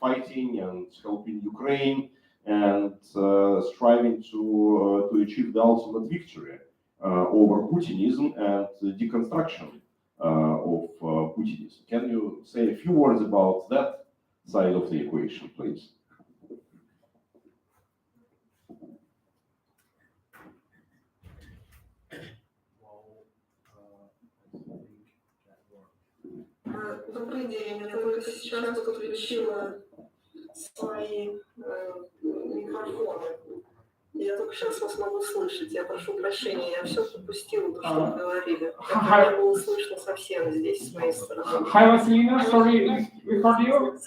S8: fighting and helping Ukraine and striving to achieve the ultimate victory over Putinism and the deconstruction of Putinism. Can you say a few words about that side of the equation, please?
S10: Добрый день, я только сейчас подключила свои микрофоны. Я только сейчас вас могу слышать. Я прошу прощения, я все пропустила, то, что вы говорили. Это не было слышно совсем здесь, с моей стороны.
S2: Hi, Vasilina. Sorry, we heard you.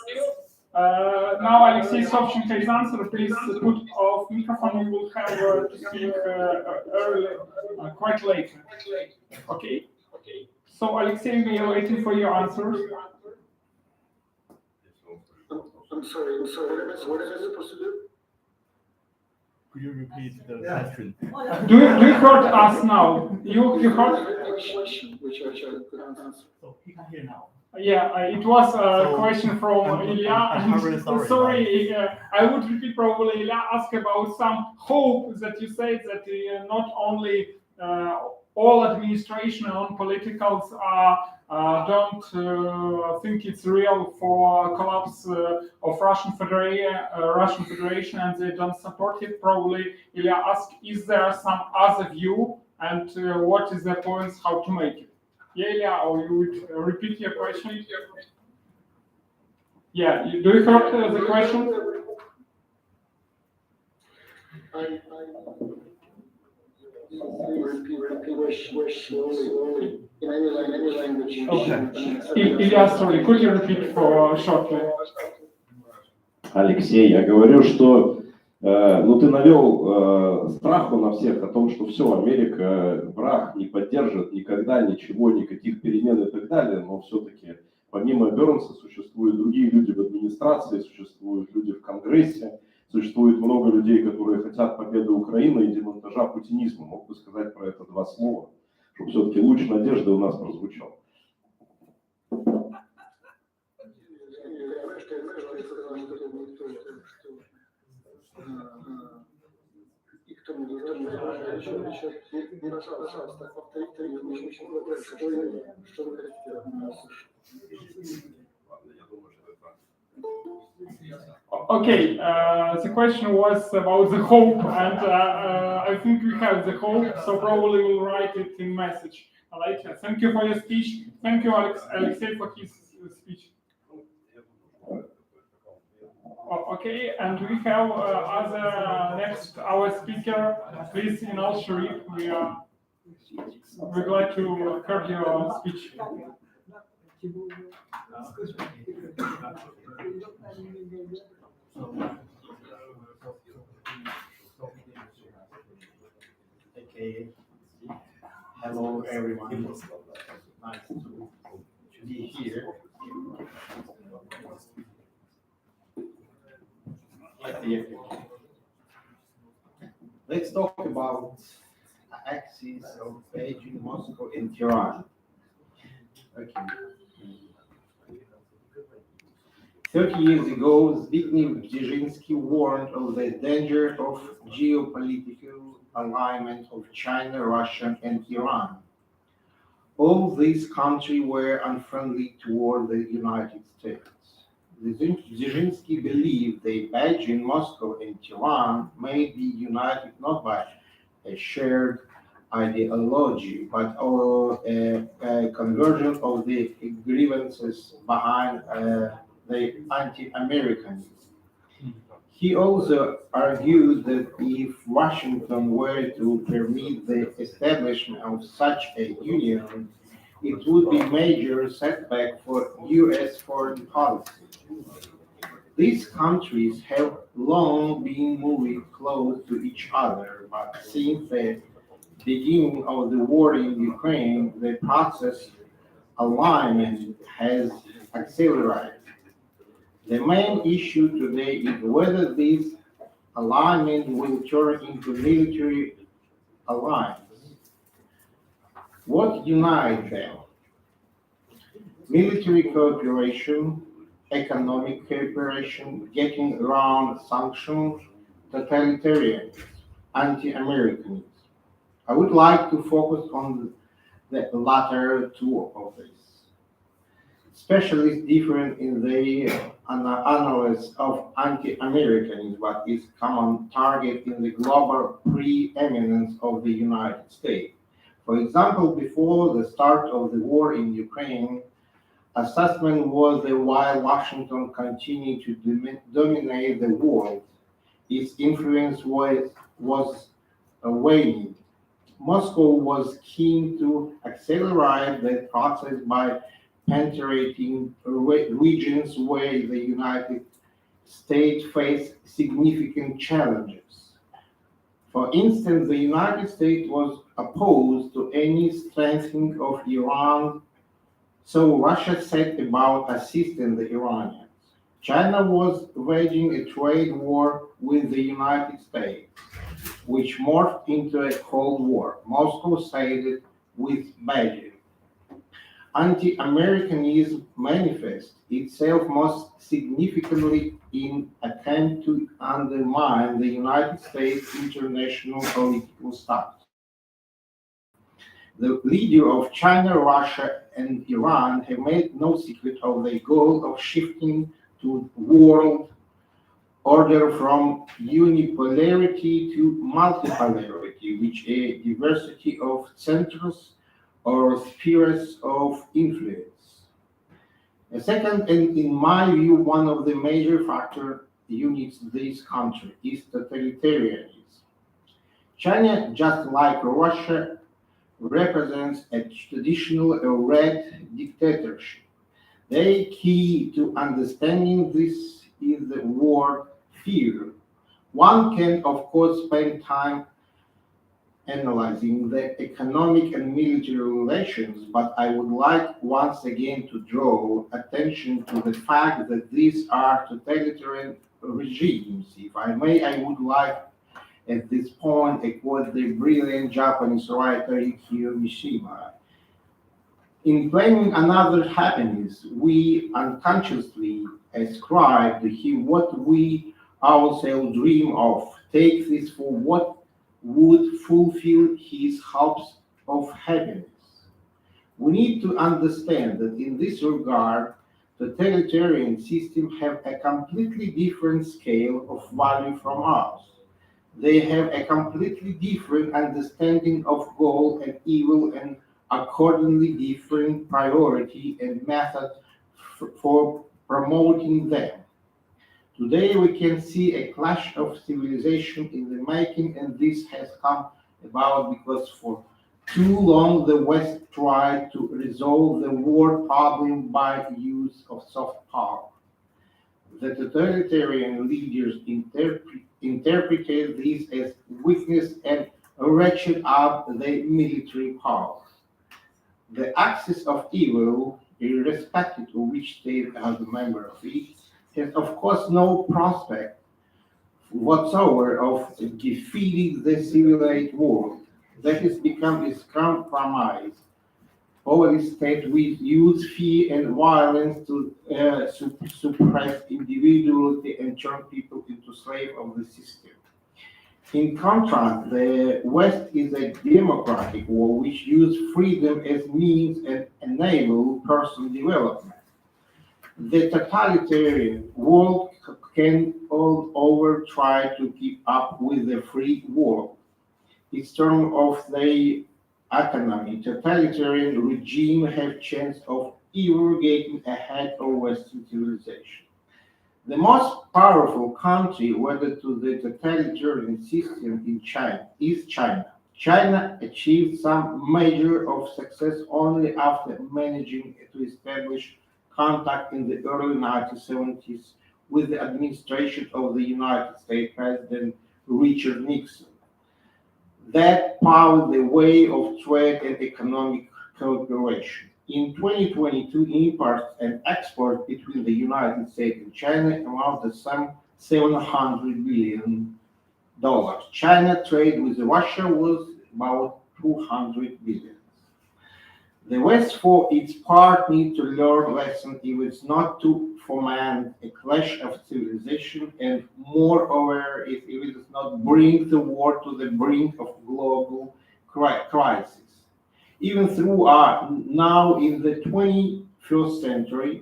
S2: Now Alexei Sobchenko is answered. Please put off microphone. We will have to speak early, quite late. Okay? So Alexei, we are waiting for your answers.
S9: I'm sorry, what am I supposed to do?
S3: Could you repeat the question?
S2: Do you heard us now? You heard?
S9: Which I could answer.
S3: So he can hear now.
S2: Yeah, it was a question from Ilya.
S3: I'm really sorry.
S2: Sorry, I would repeat probably. Ilya asked about some hope that you said that not only all administration and politicals don't think it's real for collapse of Russian Federation, and they don't support it. Probably Ilya asked, is there some other view, and what is the point how to make it? Yeah, Ilya, or you would repeat your question? Yeah, do you heard the question?
S9: In any language.
S2: Okay. Ilya, sorry, could you repeat for shortly?
S8: Алексей, я говорю, что ты навел страху на всех о том, что все, Америка враг, не поддержит никогда ничего, никаких перемен и так далее, но все-таки помимо Бернса существуют другие люди в администрации, существуют люди в Конгрессе, существует много людей, которые хотят победы Украины и демонтажа путинизма. Мог бы сказать про это два слова, чтобы все-таки луч надежды у нас прозвучал.
S9: И кто Еще, пожалуйста, повторите, еще вопрос, что вы хотите услышать?
S2: Okay, the question was about the hope, and I think we have the hope, so probably we'll write it in message. Thank you for your speech. Thank you, Alexei, for his speech. Okay, and we have our speaker, please, Inal Sharif. We're glad to hear your speech.
S11: Okay. Hello, everyone. Nice to be here. Let's talk about the axis of Beijing, Moscow, and Tehran. Okay. 30 years ago, Zbigniew Brzezinski warned of the danger of geopolitical alignment of China, Russia, and Iran. All these countries were unfriendly toward the United States. Brzezinski believed that Beijing, Moscow, and Tehran may be united not by a shared ideology, but a conversion of the grievances behind the anti-Americanism. He also argued that if Washington were to permit the establishment of such a union, it would be a major setback for U.S. foreign policy. These countries have long been moving close to each other, but since the beginning of the war in Ukraine, the process alignment has accelerated. The main issue today is whether this alignment will turn into military alliance. What unites them? Military cooperation, economic cooperation, getting around sanctions, totalitarianism, anti-Americanism. I would like to focus on the latter two of these. Specialists differ in their analysis of anti-Americanism, but is common target in the global preeminence of the United States. For example, before the start of the war in Ukraine, assessment was that while Washington continued to dominate the world, its influence was waning. Moscow was keen to accelerate that process by penetrating regions where the United States faced significant challenges. For instance, the United States was opposed to any strengthening of Iran, so Russia set about assisting the Iranians. China was waging a trade war with the United States, which morphed into a Cold War. Moscow sided with Beijing. Anti-Americanism manifests itself most significantly in attempt to undermine the United States international political status. The leaders of China, Russia, and Iran have made no secret of their goal of shifting to world order from unipolarity to multipolarity, which a diversity of centers or spheres of influence. A second, and in my view, one of the major factors unites this country is totalitarianism. China, just like Russia, represents a traditional red dictatorship. The key to understanding this is the word fear. One can, of course, spend time analyzing the economic and military relations, but I would like once again to draw attention to the fact that these are totalitarian regimes. If I may, I would like at this point to quote the brilliant Japanese writer Yukio Mishima. In claiming another happiness, we unconsciously ascribe to him what we ourselves dream of. Take this for what would fulfill his hopes of happiness. We need to understand that in this regard, totalitarian systems have a completely different scale of value from ours. They have a completely different understanding of goal and evil and accordingly different priority and method for promoting them. Today we can see a clash of civilization in the making, and this has come about because for too long the West tried to resolve the war problem by use of soft power. The totalitarian leaders interpreted this as weakness and ratcheted up the military power. The axis of evil, irrespective of which state as a member of it, has of course no prospect whatsoever of defeating the civilized world. That has become its compromise. Our state will use fear and violence to suppress individuality and turn people into slaves of the system. In contrast, the West is a democratic world which uses freedom as means and enable personal development. The totalitarian world can all over try to keep up with the free world. In terms of the economy, totalitarian regime have chance of ever getting ahead of Western civilization. The most powerful country wedded to the totalitarian system in China is China. China achieved some measure of success only after managing to establish contact in the early 1970s with the administration of the United States President Richard Nixon. That paved the way of trade and economic cooperation. In 2022, imports and exports between the United States and China amounted to some $700 billion. China trade with Russia was about $200 billion. The West, for its part, needs to learn lesson if it's not to foment a clash of civilization, and moreover, if it does not bring the world to the brink of global crisis. Even through now in the 21st century,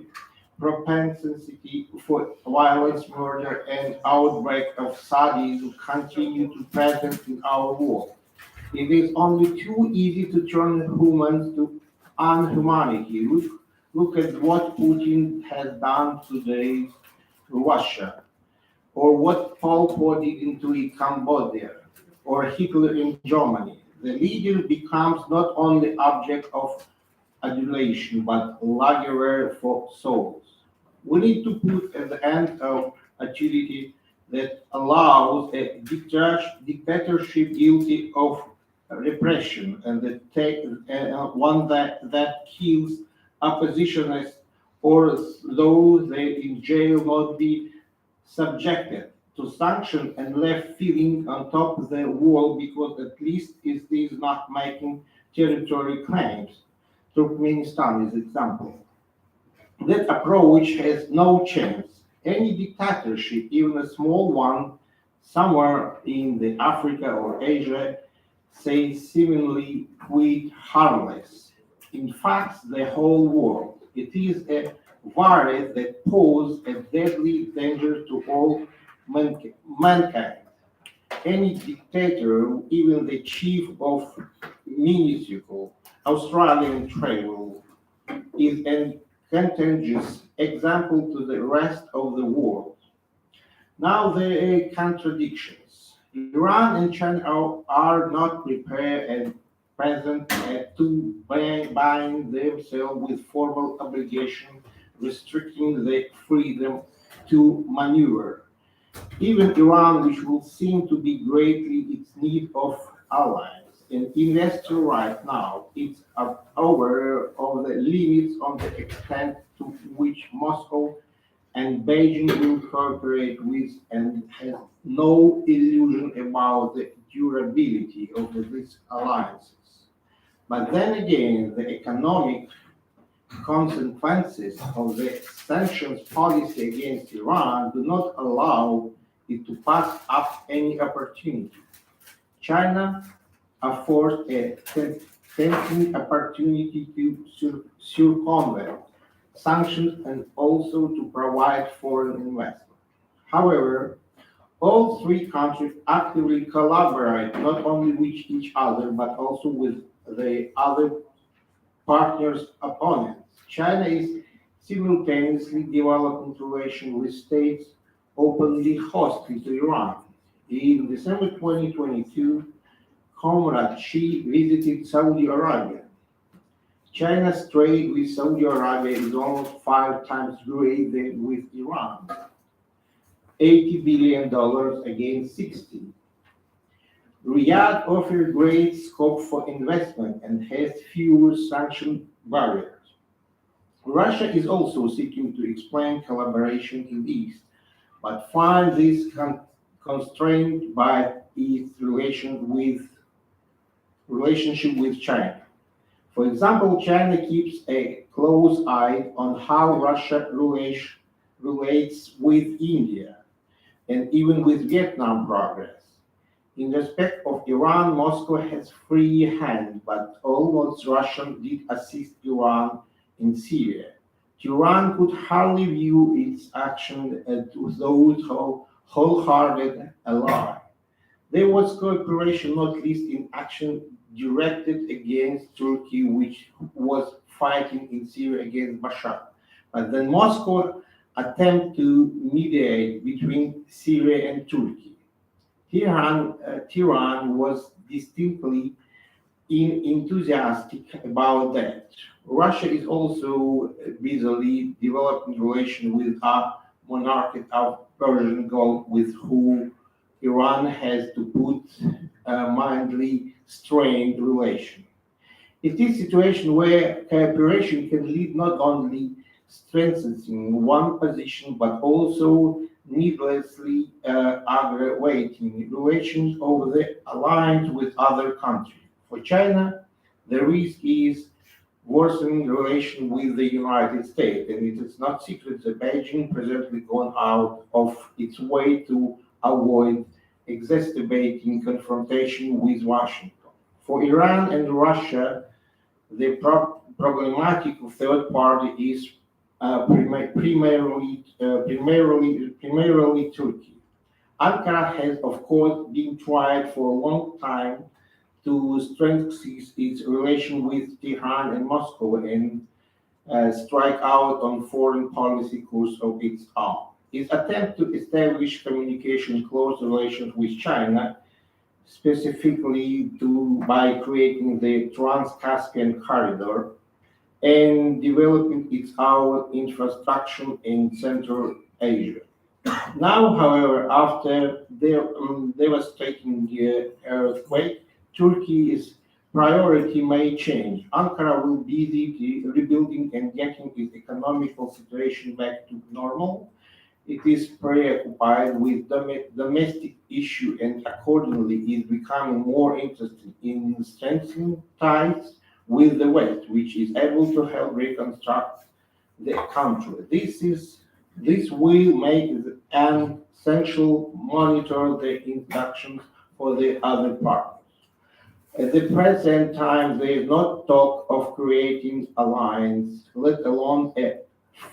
S11: propensity for violence, murder, and outbreak of sadism continue to present in our world. It is only too easy to turn humans to unhumanity. Look at what Putin has done today to Russia, or what Pol Pot did into Cambodia, or Hitler in Germany. The leader becomes not only object of adulation, but lagerer for souls. We need to put at the end of activity that allows a dictatorship guilty of repression and one that kills oppositionists or those they in jail not be subjected to sanction and left feeling on top of the wall because at least it is not making territory claims. Turkmenistan is example. That approach has no chance. Any dictatorship, even a small one, somewhere in the Africa or Asia, say seemingly quite harmless. In fact, the whole world. It is a virus that poses a deadly danger to all mankind. Any dictator, even the chief of municipal Australian travel, is a contagious example to the rest of the world. Now the contradictions. Iran and China are not prepared and present to bind themselves with formal obligation restricting the freedom to maneuver. Even Iran, which will seem to be greatly in need of allies and investors right now, is aware of the limits on the extent to which Moscow and Beijing will cooperate with, and has no illusion about the durability of these alliances. But then again, the economic consequences of the sanctions policy against Iran do not allow it to pass up any opportunity. China affords a tempting opportunity to circumvent sanctions and also to provide foreign investment. However, all three countries actively collaborate not only with each other but also with the other partners' opponents. China is simultaneously developing relations with states openly hostile to Iran. In December 2022, Comrade Xi visited Saudi Arabia. China's trade with Saudi Arabia is almost 5 times greater than with Iran, $80 billion against 60. Riyadh offers great scope for investment and has fewer sanction barriers. Russia is also seeking to expand collaboration in the East, but finds this constrained by its relationship with China. For example, China keeps a close eye on how Russia relates with India and even with Vietnam progress. In respect of Iran, Moscow has free hand, but almost Russia did assist Iran in Syria. Iran could hardly view its action as those wholehearted ally. There was cooperation, not least in action directed against Turkey, which was fighting in Syria against Bashar. But then Moscow attempted to mediate between Syria and Turkey. Tehran was distinctly enthusiastic about that. Russia is also busily developing relations with a monarch of Persian Gulf with whom Iran has to put a mildly strained relation. It is a situation where cooperation can lead not only strengthening one position but also needlessly aggravating relations over the alliance with other countries. For China, the risk is worsening relations with the United States, and it is not secret that Beijing presently gone out of its way to avoid exacerbating confrontation with Washington. For Iran and Russia, the problematic of third party is primarily Turkey. Ankara has, of course, been tried for a long time to strengthen its relation with Tehran and Moscow and strike out on foreign policy course of its own. Its attempt to establish communication close relations with China, specifically by creating the Trans-Caspian Corridor and developing its own infrastructure in Central Asia. Now, however, after their devastating earthquake, Turkey's priority may change. Ankara will be busy rebuilding and getting its economical situation back to normal. It is preoccupied with domestic issue and accordingly is becoming more interested in strengthening ties with the West, which is able to help reconstruct the country. This will make an essential monitor the instructions for the other partners. At the present time, there is no talk of creating alliance, let alone a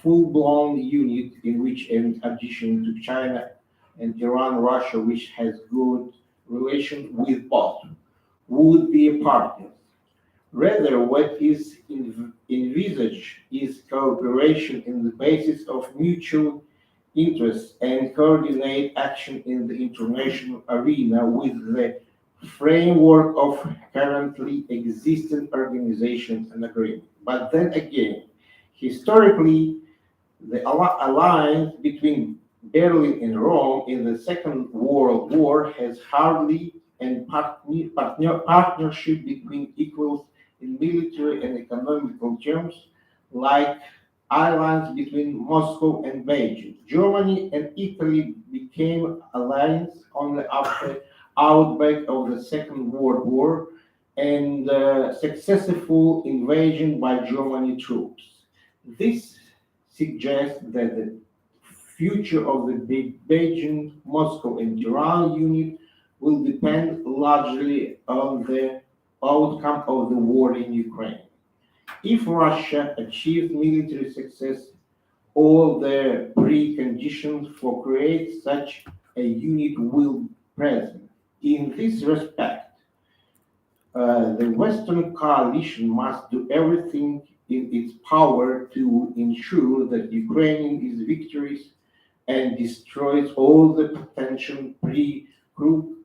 S11: full-blown unit in which, in addition to China and Iran, Russia, which has good relations with both, would be partners. Rather, what is envisaged is cooperation in the basis of mutual interests and coordinate action in the international arena with the framework of currently existing organizations and agreements. But then again, historically, the alliance between Berlin and Rome in the Second World War has hardly any partnership between equals in military and economical terms, like alliance between Moscow and Beijing. Germany and Italy became alliance only after outbreak of the Second World War and successful invasion by German troops. This suggests that the future of the Beijing, Moscow, and Iran unit will depend largely on the outcome of the war in Ukraine. If Russia achieves military success, all the preconditions for create such a unit will be present. In this respect, the Western coalition must do everything in its power to ensure that Ukraine is victorious and destroys all the potential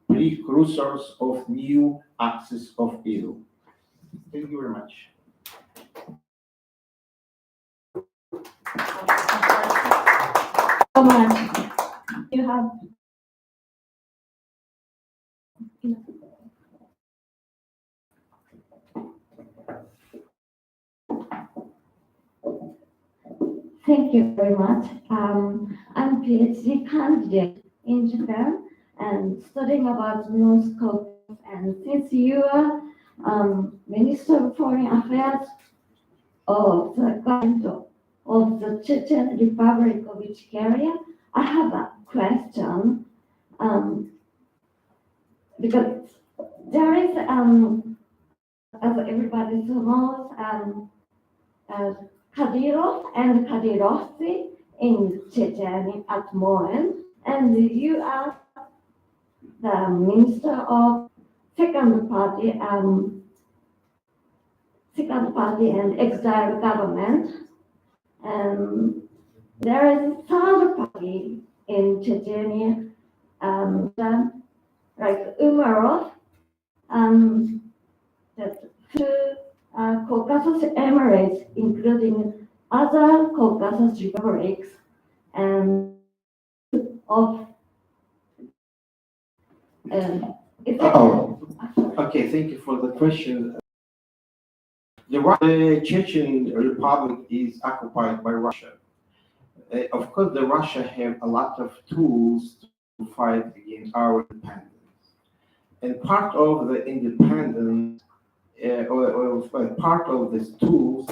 S11: precursors of new axis of evil. Thank you very much.
S4: So much. You have. Thank you very much. I'm PhD candidate in Japan and studying about North Caucasus. And since you are Minister of Foreign Affairs of the government of the Chechen Republic of Ichkeria, I have a question. Because there is, as everybody knows, Kadyrov and Kadyrovsky in Chechnya at the moment, and you are the minister of second party and exile government, and there is a third party in Chechnya, like Umarov, that two Caucasus emirates, including other Caucasus republics, and of
S11: Okay, thank you for the question. The Chechen Republic is occupied by Russia. Of course, the Russia have a lot of tools to fight against our independence. And part of the independence, or part of these tools,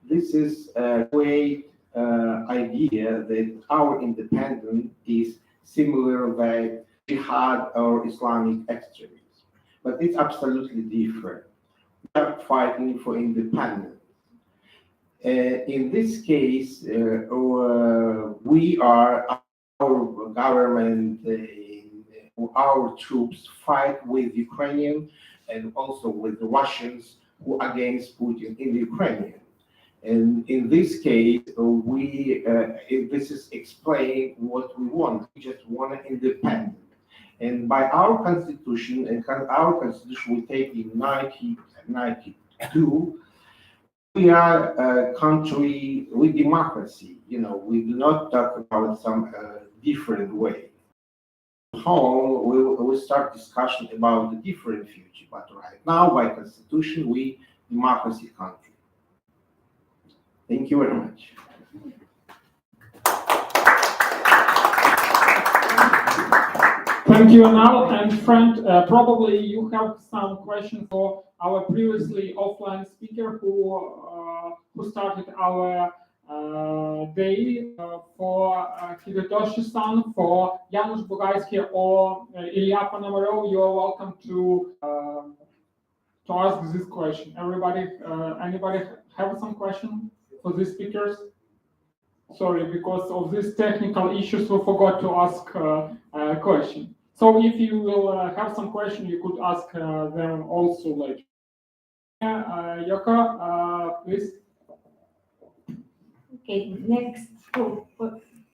S11: this is a great idea that our independence is similar like jihad or Islamic extremism. But it's absolutely different. We are fighting for independence. In this case, we are, our government, our troops fight with Ukrainian and also with the Russians who are against Putin in Ukraine. And in this case, this is explaining what we want. We just want an independence. And by our constitution, we take in 1992, we are a country with democracy. You know, we do not talk about some different way. Home, we start discussion about the different future, but right now, by constitution, we democracy country. Thank you very much.
S2: Thank you, Anal. And friend, probably you have some questions for our previously offline speaker who started our day for Hidetoshi-san, for Janusz Bugajski or Ilya Ponomarev. You are welcome to ask this question. Anybody have some question for these speakers? Sorry, because of these technical issues, we forgot to ask a question. So if you will have some question, you could ask them also later. Yoko, please.
S4: Okay, next.